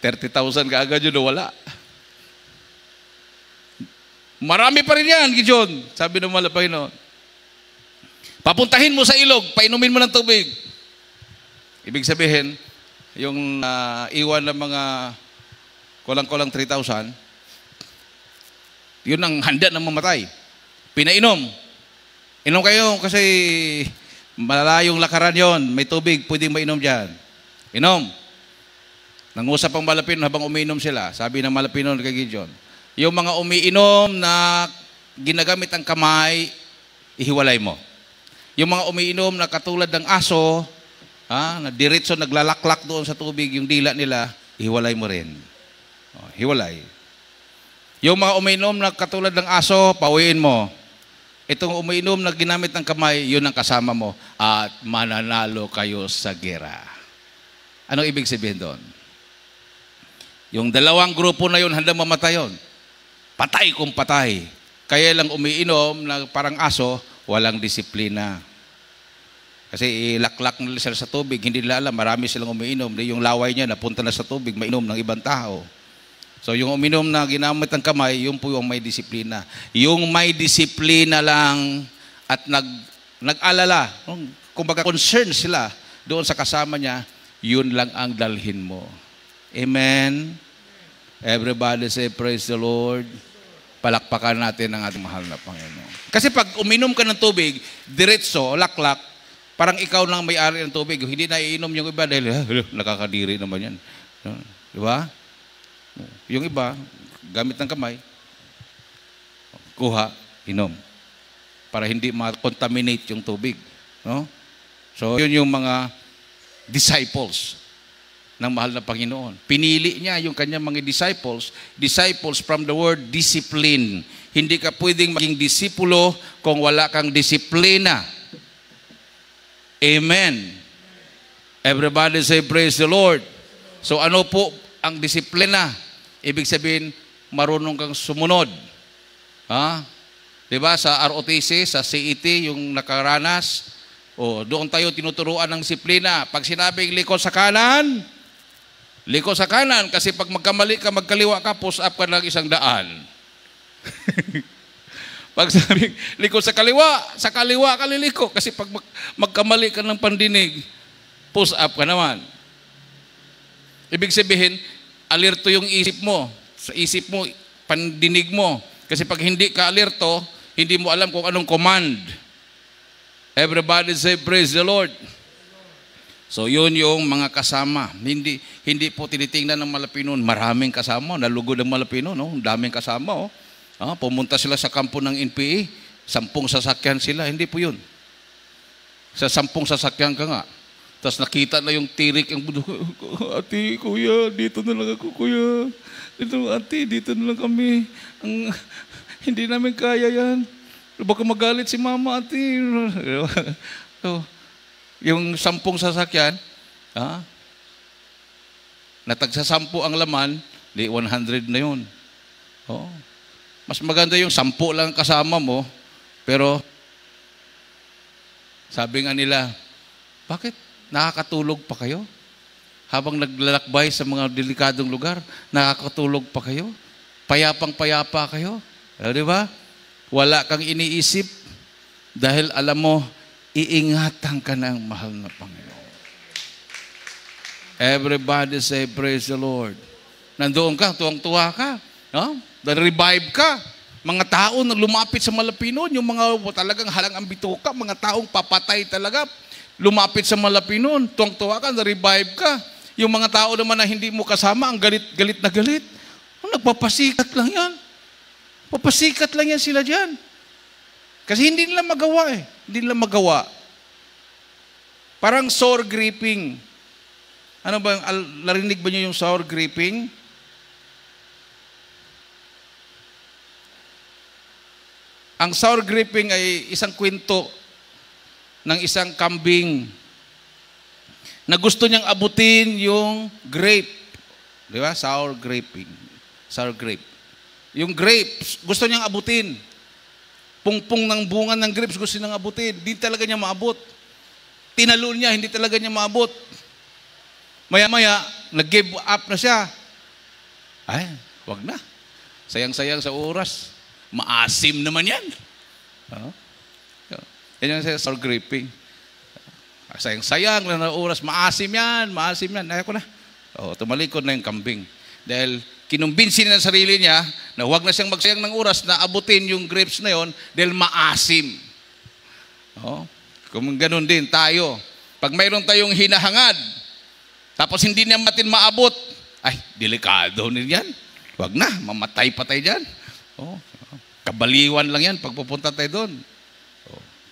30,000 kaagad yun, wala. Marami pa rin yan, Gideon. Sabi ng mahal na Panginoon. Papuntahin mo sa ilog, painumin mo ng tubig. Ibig sabihin, yung iwan ng mga kulang-kulang 3,000, yun ang handa ng mamatay. Pinainom. Inom kayo kasi malayong lakaran yon, may tubig, pwedeng mainom dyan. Inom. Nangusap ang mahal na Panginoon habang umiinom sila. Sabi ng mahal na Panginoon kay Gideon, yung mga umiinom na ginagamit ang kamay, ihiwalay mo. Yung mga umiinom na katulad ng aso, na diretso naglalaklak doon sa tubig, yung dila nila, ihiwalay mo rin. Hiwalay. Yung mga umiinom na katulad ng aso, pauwiin mo. Itong umiinom na ginamit ng kamay, yun ang kasama mo. At mananalo kayo sa gera. Anong ibig sabihin doon? Yung dalawang grupo na yun, handang mamatay yun. Patay kung patay. Kaya lang umiinom na parang aso, walang disiplina. Kasi ilaklak nila sila sa tubig, hindi nila alam, marami silang umiinom. Yung laway niya, napunta na sa tubig, mainom ng ibang tao. So yung uminom na ginamit ng kamay, yun po yung may disiplina. Yung may disiplina lang at nag-alala, kumbaga concern sila doon sa kasama niya, yun lang ang dalhin mo. Amen. Everybody say, praise the Lord. Palakpakan natin ang ating mahal na Panginoon. Kasi pag uminom ka ng tubig, diretso, laklak, parang ikaw lang may-ari ng tubig. Hindi na iinom yung iba dahil nakakadiri naman yan. Di ba? Yung iba, gamit ng kamay, kuha, inom. Para hindi ma-contaminate yung tubig. No? So, yun yung mga disciples ng mahal na Panginoon. Pinili niya yung kanyang mga disciples from the word discipline. Hindi ka pwedeng maging disipulo kung wala kang disiplina. Amen. Everybody say, praise the Lord. So ano po ang disiplina? Ibig sabihin, marunong kang sumunod. Ha? Diba? Sa ROTC, sa CET, yung nakaranas, doon tayo tinuturuan ng disiplina. Pag sinabing liko sa kanan, liko sa kanan, kasi pag magkamali ka, magkaliwa ka, push up ka ng 100. Pag sabing liko sa kaliwa ka liliko. Kasi pag magkamali ka ng pandinig, push up ka naman. Ibig sabihin, alerto yung isip mo. Sa isip mo, pandinig mo. Kasi pag hindi ka alerto, hindi mo alam kung anong command. Everybody say, praise the Lord. So yun yung mga kasama. Hindi po tinitingnan ng Malapinon. Maraming kasama. Nalugod ang Malapinon. No? Daming kasama. Oh. Pumunta sila sa kampo ng NPA. 10 sasakyan sila. Hindi po yun. Sa 10 sasakyan ka nga. Tapos nakita na yung tirik. Ate, kuya, dito na lang ako, kuya. Dito, ate, dito na lang kami. Hindi namin kaya yan. Baka magalit si mama, ate. So, yung 10 sasakyan, natagsa 10 ang laman, di 100 na yun. Mas maganda yung 10 lang kasama mo, pero sabi nga nila, bakit nakakatulog pa kayo? Habang naglalakbay sa mga delikadong lugar, nakakatulog pa kayo? Payapang-payapa kayo? Di ba? Wala kang iniisip dahil alam mo, iingatan ka ng mahal na Panginoon. Everybody say, praise the Lord. Nandoon ka, tuwang-tuwa ka. No? Na-revive ka. Mga tao na lumapit sa Malapinon, yung mga talagang halang ang bituka, mga taong papatay talaga, lumapit sa Malapinon, tuwang-tuwa ka, na-revive ka. Yung mga tao naman na hindi mo kasama, ang galit na galit. Nagpapasikat lang yan. Papasikat lang yan sila dyan. Kasi hindi nila magawa eh. Hindi nila magawa. Parang sour graping. Ano ba, narinig ba niyo yung sour graping? Ang sour graping ay isang kwento ng isang kambing na gusto niyang abutin yung grape. Di ba? Sour graping. Sour grape. Yung grapes, gusto niyang abutin. Pungpong ng bunga ng grapes, gusto niyang abutin. Hindi talaga niya maabot. Tinalon niya, hindi talaga niya maabot. Maya-maya, nag-give up na siya. Ay, wag na. Sayang-sayang sa oras. Maasim naman yan. Yan yung sour graping. Sayang-sayang na oras. Maasim yan. Ayaw ko na. Tumalikod na yung kambing. Dahil kinumbinsin niya sa sarili niya na huwag na siyang magsayang ng oras na abutin yung grapes na yon dahil maasim. Kung ganun din tayo. Pag mayroon tayong hinahangad, tapos hindi natin maabot, ay, delikado din yan. Huwag na, mamatay pa tayo dyan. Kabaliwan lang yan pag pupunta tayo doon.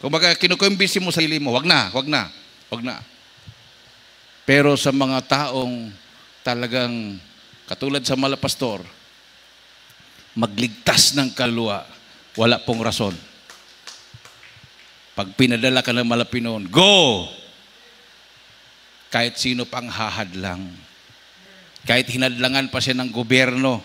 Kung kinukumbinsin mo sa sarili mo, huwag na. Pero sa mga taong talagang katulad sa malapastor, magligtas ng kaluluwa, wala pong rason. Pag pinadala ka ng Malapinon, go! Kahit sino pang hahadlang. Kahit hinadlangan pa siya ng gobyerno,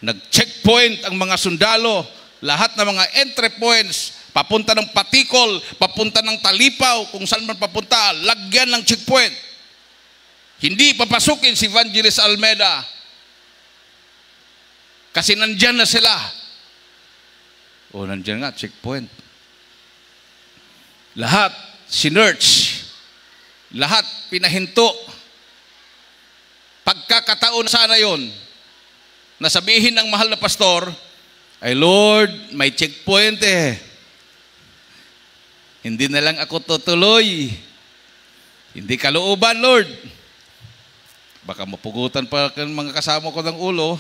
nag-checkpoint ang mga sundalo, lahat ng mga entry points, papunta ng Patikol, papunta ng Talipaw, kung saan man papunta, lagyan ng checkpoint. Hindi papasukin si Evangelist Almeida. Kasi nandyan na sila. Nandyan nga, checkpoint. Lahat, sinearch. Lahat, pinahinto. pagkakataon sana yon na sabihin ng mahal na pastor, ay Lord, may checkpoint eh. Hindi na lang ako tutuloy. Hindi kalooban, Lord. Baka mapugutan pa ng mga kasama ko ng ulo.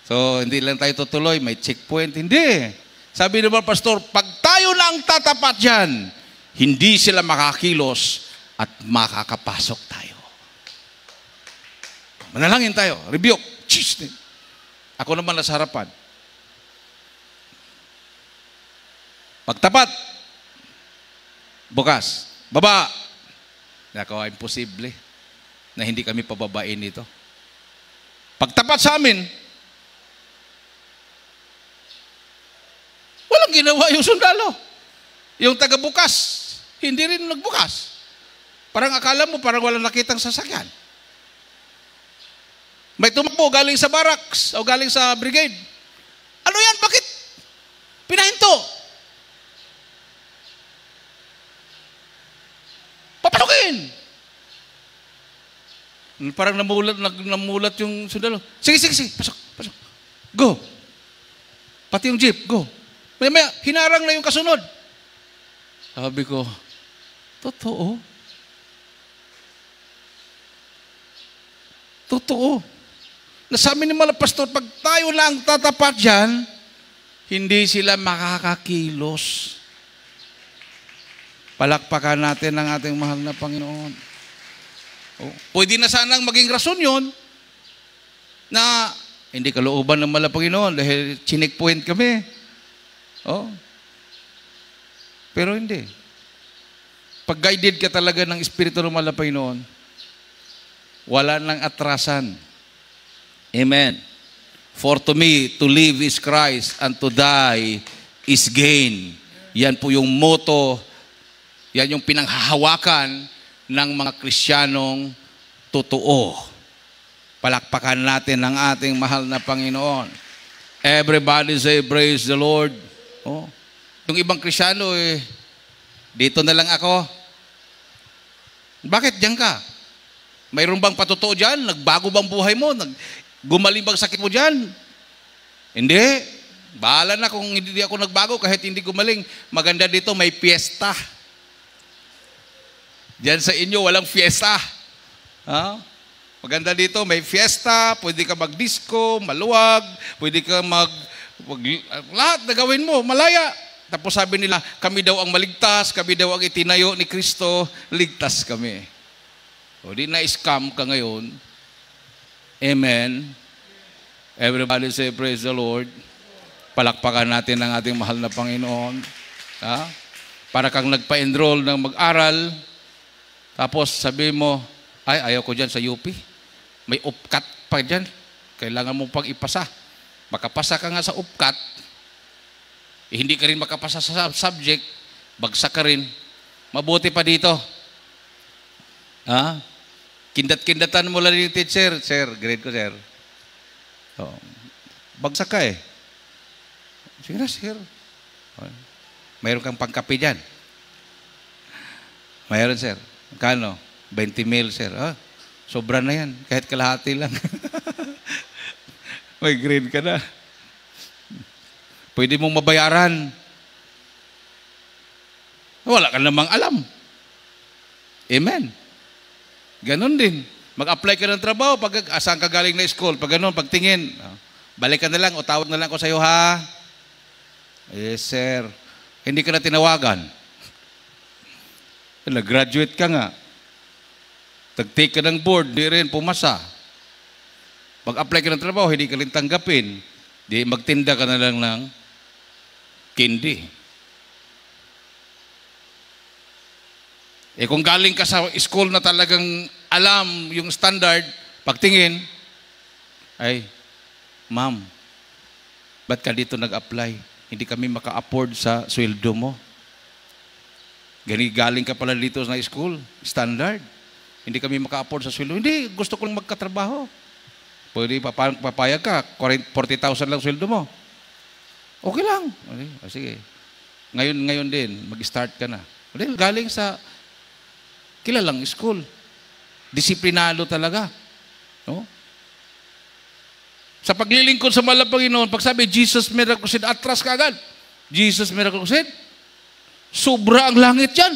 So, hindi lang tayo tutuloy, may checkpoint. Hindi. Sabi naman, pastor, pag tayo na ang tatapat dyan, hindi sila makakilos at makakapasok tayo. Manalangin tayo. Rebuke. Ako naman nasa harapan. Pagtapat. Bukas. Baba. Nako, imposible na hindi kami pababain nito. Pagtapat sa amin, walang ginawa yung sundalo. Yung taga-bukas, hindi rin nagbukas. Parang akala mo, parang walang nakitang sasakyan. May tumakbo galing sa barracks o galing sa brigade. Ano yan? Bakit? Pinahinto. Papasukin. Parang namulat yung sundalo. Sige, pasok. Go. Pati yung jeep, go. Maya, hinarang na yung kasunod. Sabi ko, totoo. Nasabi ni mga pastor, pag tayo lang tatapat dyan, hindi sila makakakilos. Palakpakan natin ang ating mahal na Panginoon. Oh, pwede na sanang maging rason yun na hindi kalooban ng mahal na Panginoon dahil chinikpoint kami. Oh. Pero hindi. Pag guided ka talaga ng Espiritu ng mahal na Panginoon, wala nang atrasan. Amen. For to me, to live is Christ, and to die is gain. Yan po yung motto, yan yung pinanghahawakan ng mga Kristiyanong totoo. Palakpakan natin ang ating mahal na Panginoon. Everybody say, praise the Lord. Oh. Yung ibang Kristiyano, dito na lang ako. Bakit diyan ka? Mayroon bang patotoo dyan? Nagbago bang buhay mo? Gumaling bang sakit mo dyan? Hindi. Bahala na kung hindi ako nagbago kahit hindi gumaling. Maganda dito, may fiesta. Diyan sa inyo, walang fiesta. Ha? Maganda dito, may fiesta. Pwede ka mag-disco, maluwag. Pwede ka lahat na gawin mo, malaya. Tapos sabi nila, kami daw ang maligtas, kami daw ang itinayo ni Kristo, ligtas kami. O di na-scam ka ngayon. Amen. Everybody say, praise the Lord. Palakpakan natin ang ating mahal na Panginoon. Ha? Para kang nagpa-enroll ng mag-aral, tapos sabi mo, ay, ayaw ko dyan sa UP. May upcut pa dyan. Kailangan mo pang ipasa. Makapasa ka nga sa upcut, hindi ka rin makapasa sa subject, bagsak ka rin. Mabuti pa dito. Ha? Kindat-kindatan mo lang yung teacher. Sir, grade ko, sir. So, bagsak ka eh. Sige na, sir. Mayroon kang pangkape dyan. Mayroon, sir. Kano? 20 mil, sir. Sobra na yan. Kahit kalahati lang. May grade ka na. Pwede mong mabayaran. Wala ka namang alam. Amen. Ganon din. Mag-apply ka ng trabaho, pag saan ka galing na school, pag ganon, pagtingin, balik ka na lang, o tawag na lang ko sa'yo, ha? Yes, sir. Hindi ka na tinawagan. Nag-graduate ka nga. Tag-take ka ng board, di rin pumasa. Mag-apply ka ng trabaho, hindi ka rin tanggapin. Di magtinda ka na lang ng candy. Kung galing ka sa school na talagang alam yung standard, pagtingin, ay, ma'am, ba't ka dito nag-apply? Hindi kami maka-afford sa sweldo mo. Galing ka pala dito na school, standard. Hindi kami maka-afford sa sweldo. Hindi, gusto ko lang magkatrabaho. Pwede papayag ka, 40,000 lang sweldo mo. Okay lang. Okay, sige. Ngayon din, mag-start ka na. Galing sa kilalang school. Disiplinado talaga. No? Sa paglilingkod sa mahal na Panginoon, pag sabi, Jesus Miracle Crusade, atras ka agad. Jesus Miracle Crusade. Sobra ang langit yan.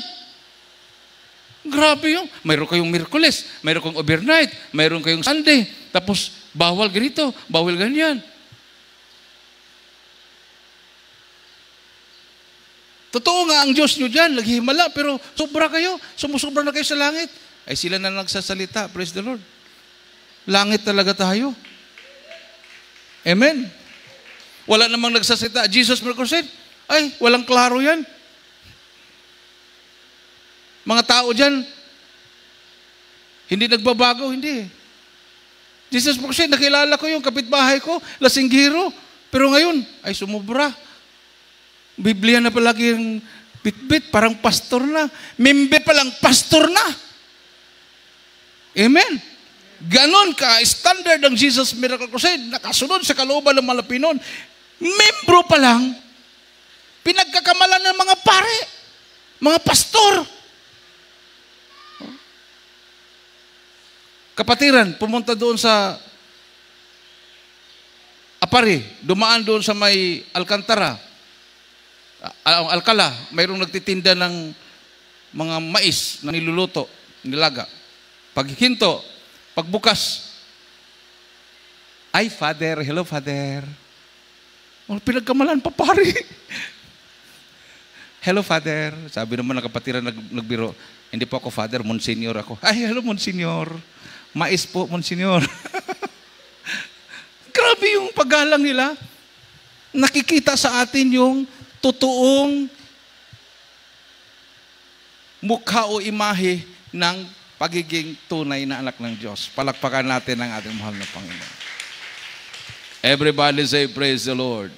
Grabe yun. Mayroon kayong Miyerkules, mayroon kayong overnight, mayroon kayong Sunday. Tapos, bawal ganito, bawal ganyan. Totoo nga ang Diyos nyo dyan, naghihimala, pero sobra kayo, sumusobra na kayo sa langit. Ay sila na nagsasalita, praise the Lord. Langit talaga tayo. Amen. Wala namang nagsasalita, Jesus Miracle Crusade. Ay, walang klaro yan. Mga tao dyan, hindi nagbabago, hindi. Jesus Miracle Crusade, nakilala ko yung kapitbahay ko, lasinggiro, pero ngayon, ay sumubra. Biblia na palagi yung bitbit, parang pastor na. Member pa lang, pastor na. Amen. Ganon ka, standard ng Jesus Miracle Crusade, nakasunod sa kalooban ng Malapinon. Membro pa lang, pinagkakamalan ng mga pare, mga pastor. Kapatiran, pumunta doon sa Apari, dumaan doon sa may Alcantara, Alcala, mayroong nagtitinda ng mga mais na niluluto, nilaga. Paghinto, pagbukas, ay, Father, hello, Father. Pinagkamalan pa, pare. Hello, Father. Sabi naman ng kapatiran nagbiro, hindi po ako Father, Monsignor ako. Ay, hello, Monsignor. Mais po, Monsignor. Grabe yung paggalang nila. Nakikita sa atin yung totoong mukha o imahe ng pagiging tunay na anak ng Diyos. Palakpakan natin ang ating mahal na Panginoon. Everybody say, praise the Lord.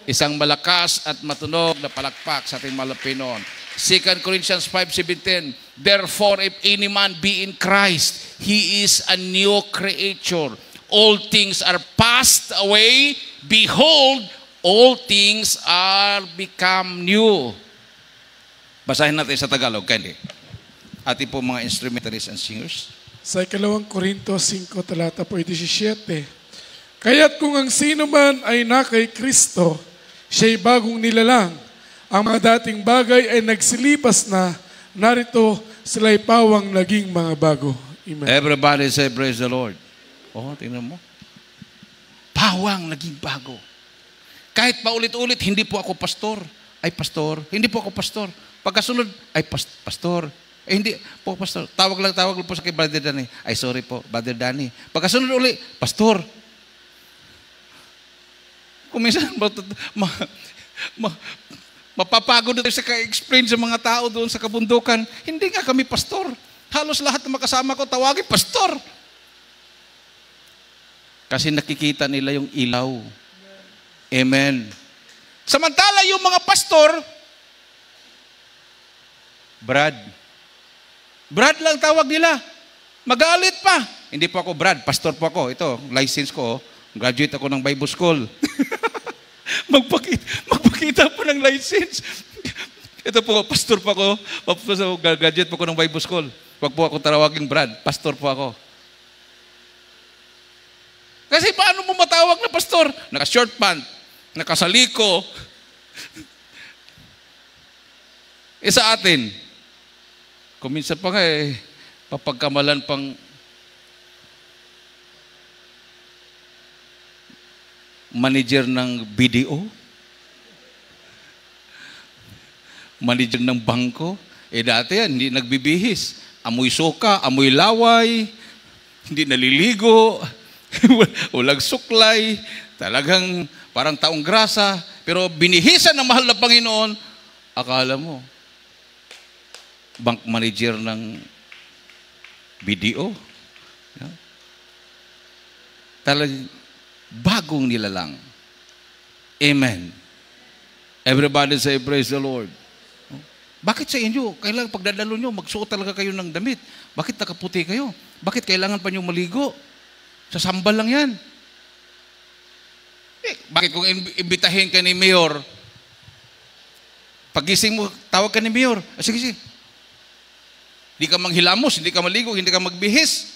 Isang malakas at matunog na palakpak sa ating mahal na Panginoon. 2 Corinthians 5:17, therefore, if any man be in Christ, he is a new creature. All things are passed away. Behold, all things are become new. Basahin natin sa Tagalog, kandi. Ating po mga instrumentalists and singers. Sa 2 Korintos 5, talata po 17. Kaya't kung ang sino man ay na kay Kristo, siya'y bagong nilalang. Ang mga dating bagay ay nagsilipas na, narito sila'y pawang naging mga bago. Amen. Everybody say, praise the Lord. Oh, tingnan mo. Pawang naging bago. Kahit paulit-ulit, hindi po ako pastor. Ay, pastor. Hindi po ako pastor. Pagkasunod, ay, pastor. Eh, hindi po, pastor. Tawag lang po sa kay Brother Danny. Ay, sorry po, Brother Danny. Pagkasunod uli, pastor. Kung minsan, mapapagod na tayo sa ka-explain sa mga tao doon sa kabundukan, hindi nga kami pastor. Halos lahat ng makasama ko, tawagin, pastor. Kasi nakikita nila yung ilaw. Amen. Samantala yung mga pastor, Brad lang tawag nila. Magalit pa. Hindi po ako Brad, pastor po ako. Ito, license ko. Graduate ako ng Bible School. Magpakita po ng license. Ito po, pastor po ako. Graduate po ako ng Bible School. Huwag po ako tawaging Brad, pastor po ako. Kasi paano mo matawag na pastor? Naka-short pant, nakasaliko. Sa atin, kuminsan pa nga papagkamalan pang manager ng BDO, manager ng bangko. Dati yan, hindi nagbibihis. Amoy soka, amoy laway, hindi naliligo, walang suklay, talagang parang taong grasa, pero binihisan ng mahal na Panginoon, akala mo, bank manager ng BDO. Talagang bagong nilalang. Amen. Everybody say, praise the Lord. Bakit sa inyo? Kailangan pagdadalo nyo, magsuot talaga kayo ng damit. Bakit nakaputi kayo? Bakit kailangan pa nyo maligo? Sa sambal lang yan. Bakit kung imbitahin ka ni Mayor, pagising mo, tawag ka ni Mayor, sige. Hindi ka manghilamos, hindi ka maligo, hindi ka magbihis.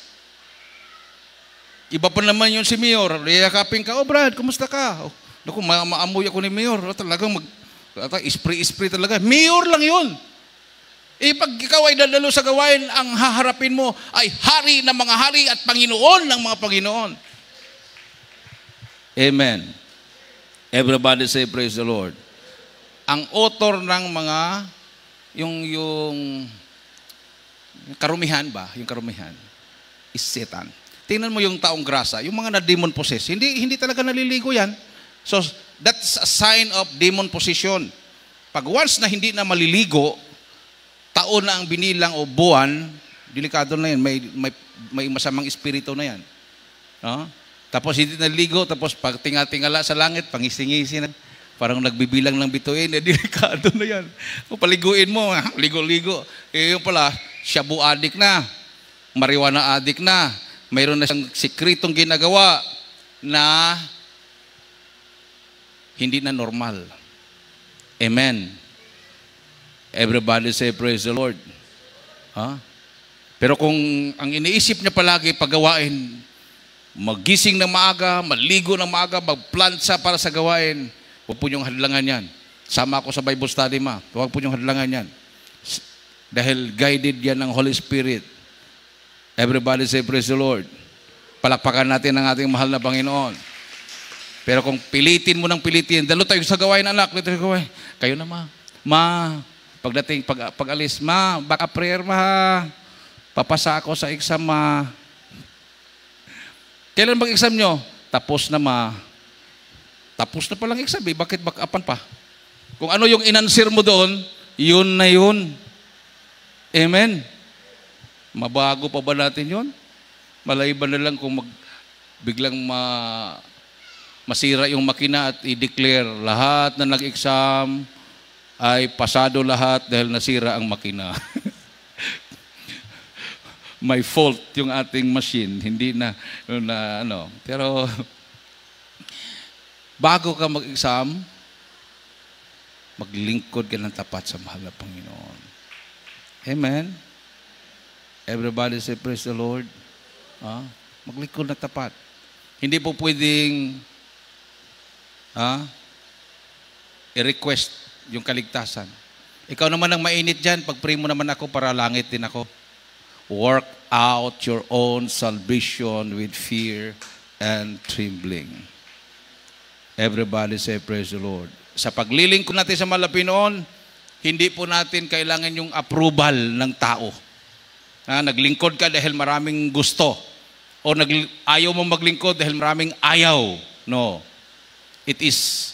Iba pa naman yun si Mayor. Yakapin ka, oh Brad, kumusta ka? Oh, naku, maamoy ako ni Mayor. Talagang spray talaga. Mayor lang yun. Pag ikaw ay dadalo sa gawain, ang haharapin mo ay hari ng mga hari at Panginoon ng mga Panginoon. Amen. Everybody say praise the Lord. Ang author ng mga, yung karumihan ba? Yung karumihan is Satan. Tingnan mo yung taong grasa, yung mga na-demon possess, hindi talaga naliligo yan. So, that's a sign of demon possession. Pag once na hindi na maliligo, taon na ang binilang o buwan, delikado na yan, may masamang espiritu na yan. No? Tapos hindi naliligo, tapos pag tinga-tingala sa langit, pangisi-ngisi na, parang nagbibilang ng bituin, delikado na yan. O paliguin mo, ligo-ligo. Yung pala, shabu adik na, marijuana adik na, mayroon na siyang sikritong ginagawa na hindi na normal. Amen. Everybody say praise the Lord. Pero kung ang iniisip niya palagi paggawain, magising ng maaga, maligo ng maaga, magplantsa para sa gawain, huwag po niyong hadlangan yan. Sama ako sa Bible study, ma. Huwag po niyong hadlangan yan. Dahil guided yan ng Holy Spirit. Everybody say praise the Lord. Palakpakan natin ang ating mahal na Panginoon. Pero kung pilitin mo ng pilitin, dalo tayo sa gawain, anak, dito sa gawain. Kayo na, ma. Ma, pagdating, pag-alis, ma, baka prayer, ma. Papasa ako sa exam, ma. Kailan mag-exam nyo? Tapos na, ma. Tapos na palang exam, eh. Bakit back-upan pa? Kung ano yung inanswer mo doon, yun na yun. Amen. Mabago pa ba natin yun? Malay ba na lang kung biglang masira yung makina at i-declare lahat na nag-exam ay pasado lahat dahil nasira ang makina. May fault yung ating machine, hindi na ano. Pero bago ka mag-exam, maglingkod ka ng tapat sa mahal na Panginoon. Amen. Everybody say praise the Lord. Maglingkod na tapat. Hindi po pwedeng i-request yung kaligtasan. Ikaw naman ang mainit dyan, pag-pray mo naman ako para langit din ako. Work out your own salvation with fear and trembling. Everybody say praise the Lord. Sa paglilingkod natin sa Panginoon, hindi po natin kailangan yung approval ng tao. Naglingkod ka dahil maraming gusto. O ayaw mo maglingkod dahil maraming ayaw. No. It is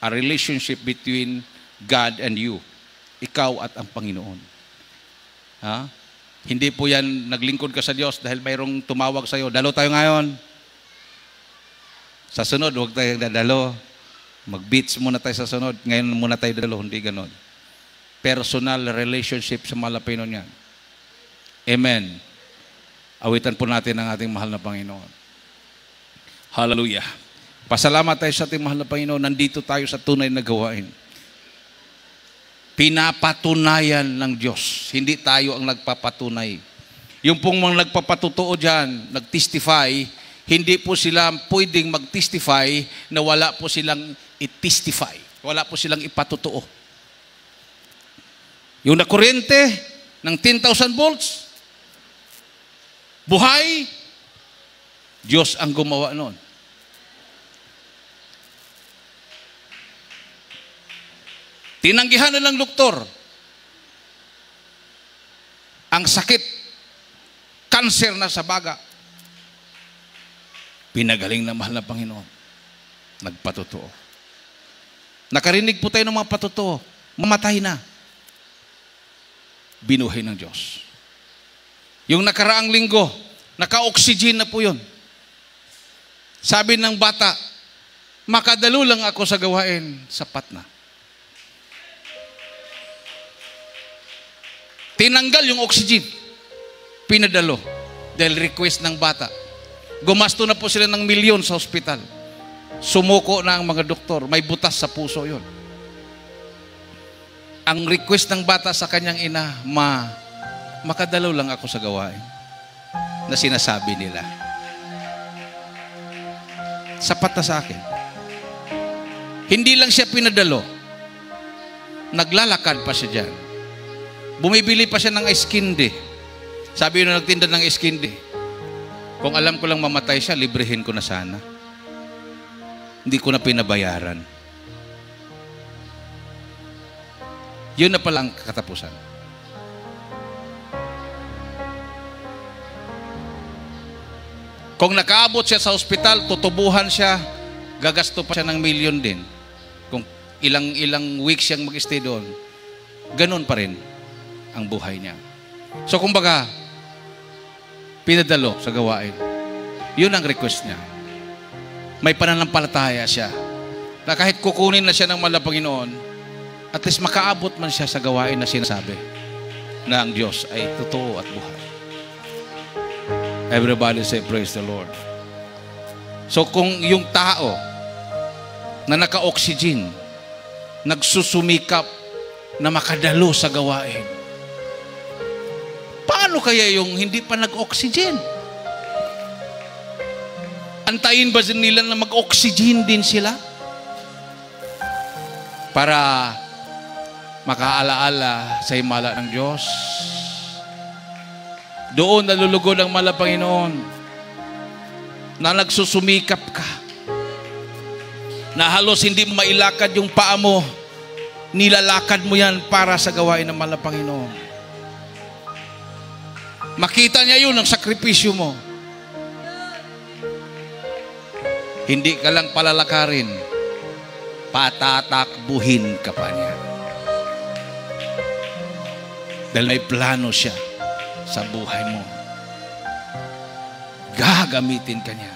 a relationship between God and you. Ikaw at ang Panginoon. Hindi po yan naglingkod ka sa Diyos dahil mayroong tumawag sa iyo. Dalo tayo ngayon. Sa sunod, huwag tayong dadalo. Mag-beats muna tayo sa sunod. Ngayon muna tayo dadalo. Hindi ganon. Personal relationship sa Panginoon yan. Amen. Awitan po natin ang ating mahal na Panginoon. Hallelujah. Pasalamat tayo sa ating mahal na Panginoon. Nandito tayo sa tunay na gawain. Pinapatunayan ng Diyos. Hindi tayo ang nagpapatunay. Yung pong mga nagpapatutuo dyan, nag-testify, hindi po sila pwedeng mag-testify na wala po silang i-testify. Wala po silang ipatutuo. Yung nakuryente ng 10,000 volts, buhay, Diyos ang gumawa noon. Tinanggihan na ng doktor ang sakit, cancer na sa baga. Pinagaling na mahal na Panginoon. Nagpatutuo. Nakarinig po tayo ng mga patutuo. Mamatay na. Binuhay ng Diyos. Yung nakaraang linggo, naka-oxygen na po yun. Sabi ng bata, makadalo lang ako sa gawain, sapat na. Tinanggal yung oxygen. Pinadalo. Dahil request ng bata. Gumasto na po sila ng milyon sa ospital. Sumuko na ang mga doktor. May butas sa puso yun. Ang request ng bata sa kanyang ina, makadalaw lang ako sa gawain na sinasabi nila. Sapat na sa akin. Hindi lang siya pinadalo. Naglalakad pa siya dyan. Bumibili pa siya ng iskindi. Sabi yun na nagtinda ng iskindi, kung alam ko lang mamatay siya, librehin ko na sana. Hindi ko na pinabayaran. Yun na pala ang katapusan. Kung nakaabot siya sa ospital, tutubuhan siya, gagasto pa siya ng milyon din. Kung ilang weeks siyang mag-stay doon, ganun pa rin ang buhay niya. So kumbaga, pinadalo sa gawain. Yun ang request niya. May pananampalataya siya na kahit kukunin na siya ng mahal na Panginoon, at least makaabot man siya sa gawain na sinasabi na ang Diyos ay totoo at buhay. Everybody say, praise the Lord. So kung yung tao na naka-oxygen, nagsusumikap na makadalo sa gawain, paano kaya yung hindi pa nag-oxygen? Antayin ba nila na mag-oxygen din sila? Para makaalaala sa himala ng Diyos. Doon nalulugod ang mahal na Panginoon na nagsusumikap ka, na halos hindi mo mailakad yung paa mo, nilalakad mo yan para sa gawain ng mahal na Panginoon. Makita niya yun ang sakripisyo mo. Hindi ka lang palalakarin, patatakbuhin ka pa niya. Dahil may plano siya sa buhay mo. Gagamitin ka niya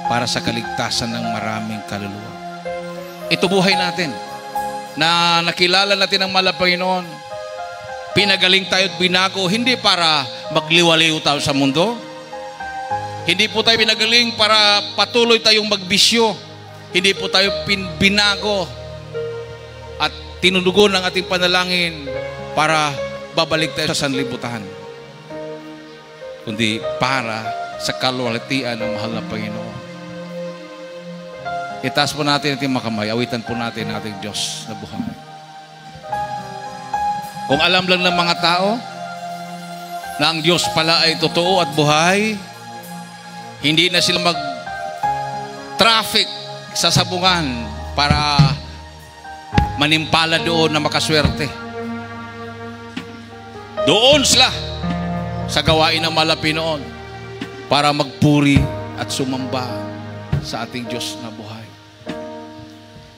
para sa kaligtasan ng maraming kaluluwa. Ito buhay natin na nakilala natin ang mahal na Panginoon. Pinagaling tayo at binago, hindi para magliwaliw tayo sa mundo. Hindi po tayo pinagaling para patuloy tayong magbisyo. Hindi po tayo binago at tinudugon ang ating panalangin para babalik tayo sa sanlibutan, kundi para sa kalwalhatian ng mahal na Panginoon. Itaas po natin ating makamay, awitan po natin ang ating Diyos na buhay. Kung alam lang ng mga tao na ang Diyos pala ay totoo at buhay, hindi na sila mag-traffic sa sabungan para manimpala doon na makaswerte. Doon sila sa gawain ng mahal na Panginoon para magpuri at sumamba sa ating Diyos na buhay.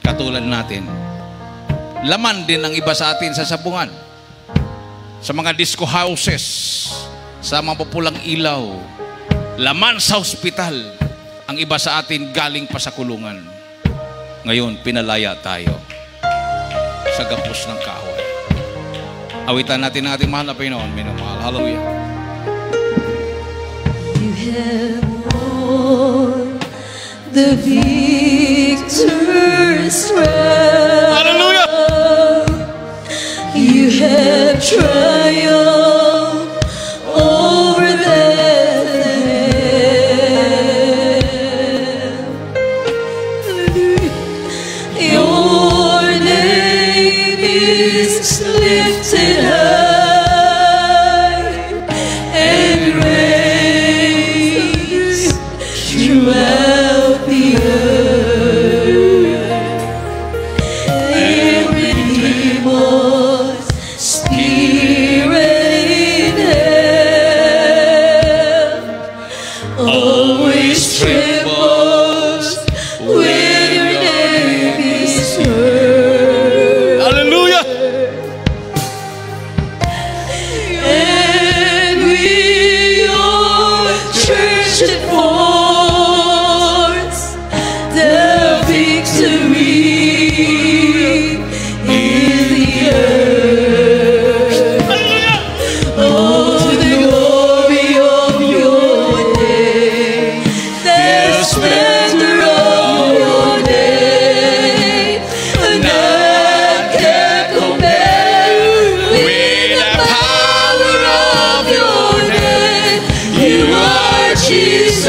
Katulad natin, laman din ang iba sa atin sa sabungan, sa mga disco houses, sa mga populang ilaw, laman sa ospital. Ang iba sa atin galing pa sa kulungan. Ngayon, pinalaya tayo sa gapos ng kahoy. Awitan natin ang ating mahal na Panginoon. Minamahal. Hallelujah. You have won the victor's crown. Hallelujah. You have triumphed over Bethlehem. Your name is lifted high and raised throughout the earth. Every demon, spirit in hell always trembles when your name is heard. Hallelujah. And we are church that forms the victory in the earth. Oh, the glory of your name, the splendor of your name, none can compare with the power of your name. You are Jesus.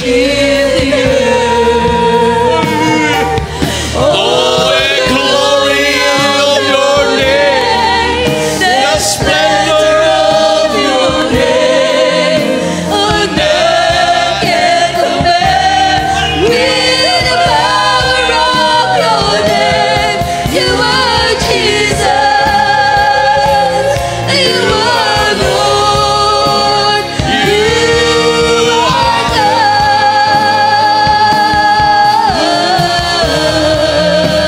Hallelujah. in the earth. Oh, the glory of your name, the splendor of your name. Oh, none can compare with the power of your name. You are Jesus. You are Lord. You are God.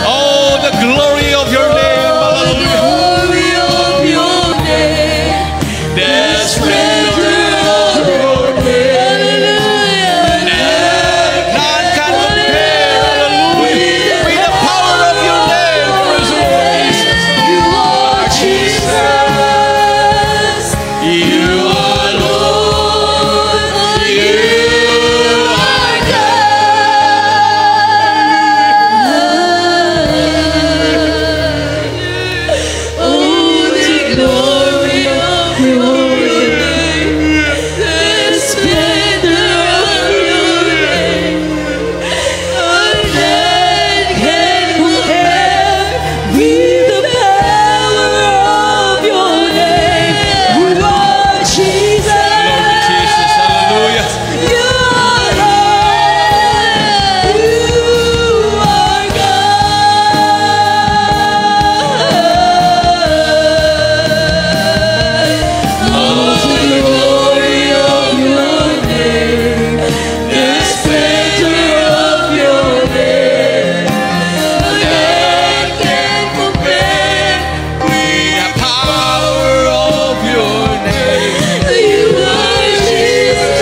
Oh, the glory of your name. The Hallelujah. glory of your name. The splendor of your name. None can compare, hallelujah, with the power of your name. Praise the Lord. You are Jesus. You are Lord. You are God. Oh, the glory of your name, the splendor of your name. None can compare with the power of your name. You are Jesus. Jesus, hallelujah. You are Lord. You are God. Oh, the glory of your name, the splendor of your name. None can compare With the power of your name. You are Jesus.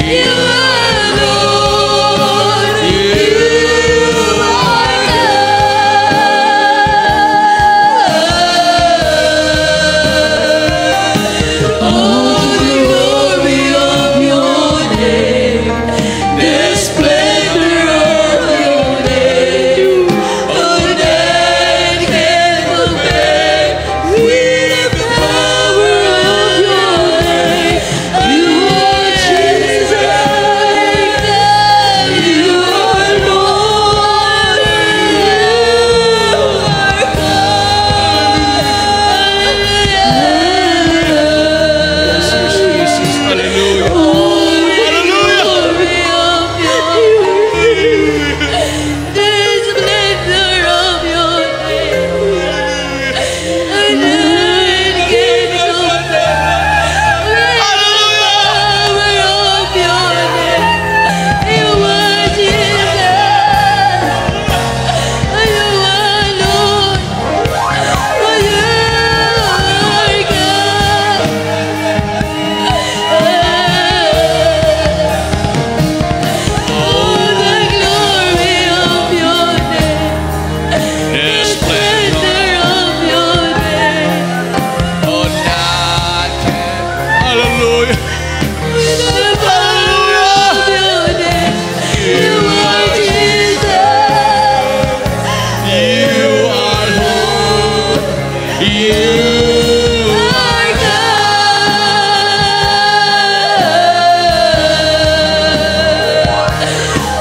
You are Lord. You are God. Oh, the glory of your name, the splendor of your name. Oh, none can compare with the power of your name. You are Jesus. You are Lord. You are God. Jesus, hallelujah. Oh, the glory of your name, the splendor of your name. None can compare with the power of your name. You are Jesus. You are Lord. You are God. Oh, the glory of your name, The the splendor splendor of your name. of none can. Hallelujah. The power of your name. You are Jesus. You are Lord. You Our God.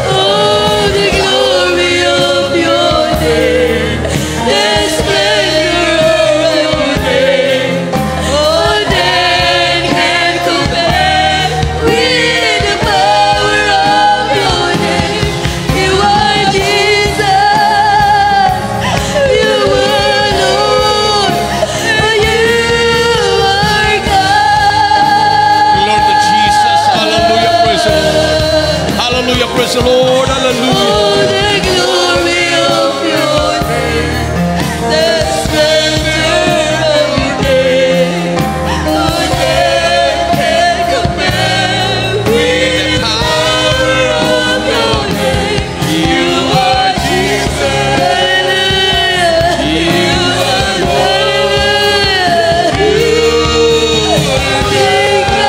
Oh, the glory of your name, the splendor of your name. Oh, none can compare with the power of your name. You are Jesus. You are Lord. You are God. Lord to Jesus. Hallelujah. Praise the Lord. Hallelujah. Praise the Lord. Hallelujah. Oh, the glory of your name, the splendor of your name. Oh, none can compare with the power of your name. You are Jesus. You are Lord. You are God.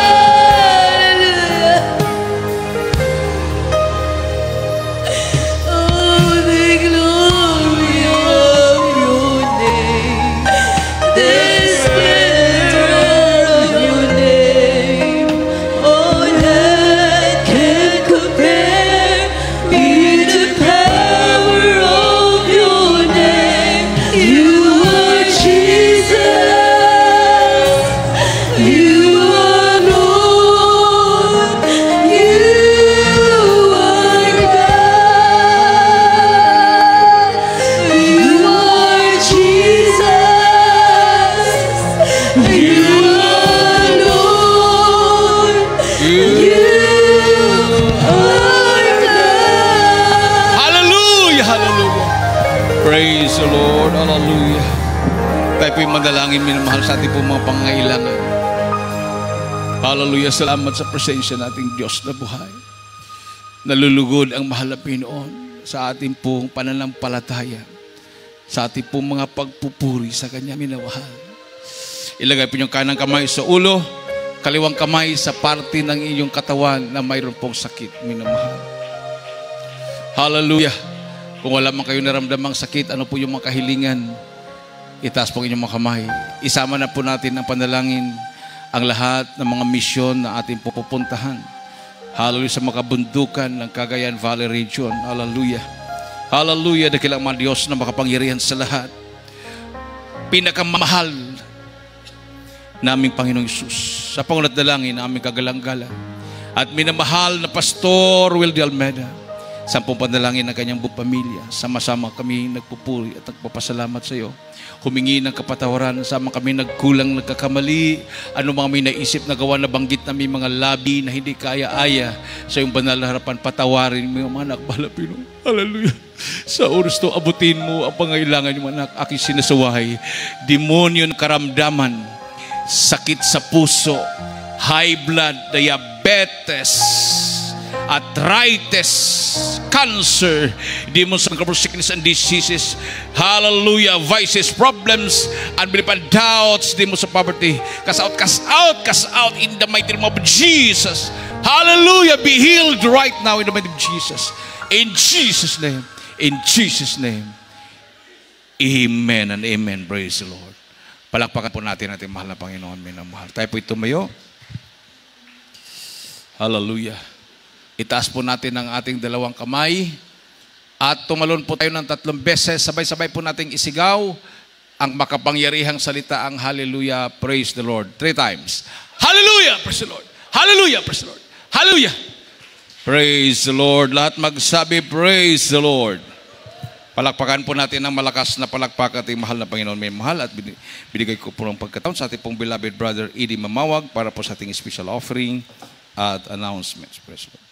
po yung manalangin, minamahal, sa ating pong mga pangangailangan. Hallelujah. Salamat sa presensya nating Diyos na buhay. Nalulugod ang mahal na Panginoon sa ating pong pananampalataya, sa ating pong mga pagpupuri sa Kanya, minamahal. Ilagay po yung kanang kamay sa ulo, kaliwang kamay sa parte ng inyong katawan na mayroon pong sakit, minamahal. Hallelujah. Kung wala man kayo naramdamang sakit, ano po yung mga kahilingan, itaas po inyong mga kamay. Isama na po natin ang panalangin, ang lahat ng mga misyon na ating pupuntahan. Hallelujah, sa makabundukan ng Cagayan Valley Region. Hallelujah. Hallelujah, dakilang mga Diyos na makapangyarihan sa lahat. Pinakamahal naming Panginoong Isus, sa pangunat dalangin na aming kagalang-galang at minamahal na Pastor Wildy Almeida, sampung panalangin ng kanyang buong pamilya. Sama-sama kami nagpupuri at nagpapasalamat sa iyo. Humingi ng kapatawaran, sama kami nagkulang, nagkakamali, ano mga may naisip na gawa na banggit na may mga labi na hindi kaya-aya sa iyong banal na harapan, patawarin mo yung mga anak, mahal na Panginoon. Hallelujah. Sa oras to, abutin mo ang pangailangan yung anak, aking sinasawahay. Demonyo ng karamdaman, sakit sa puso, high blood, diabetes, arthritis, cancer, demons and sickness and diseases, hallelujah, vices, problems, unbelief and doubts, demons of poverty, cast out, cast out, cast out in the mighty name of Jesus. Hallelujah, be healed right now in the mighty name of Jesus. In Jesus' name, in Jesus' name, amen and amen. Praise the Lord. Palakpakan po natin ating mahal na Panginoon, minamahal. Tayo po tumayo. Hallelujah. Itaas po natin ang ating dalawang kamay at tumalon po tayo ng 3 beses. Sabay-sabay po nating isigaw ang makapangyarihang salita, ang hallelujah, praise the Lord. 3 times. Hallelujah, praise the Lord. Hallelujah, praise the Lord. Hallelujah. Praise the Lord. Lahat magsabi, praise the Lord. Palakpakan po natin ng malakas na palakpak ating mahal na Panginoon, may mahal, at binigay ko po ng pagkataon sa ating pong beloved brother Eddie Mamawag para po sa ating special offering at announcements. Praise the Lord.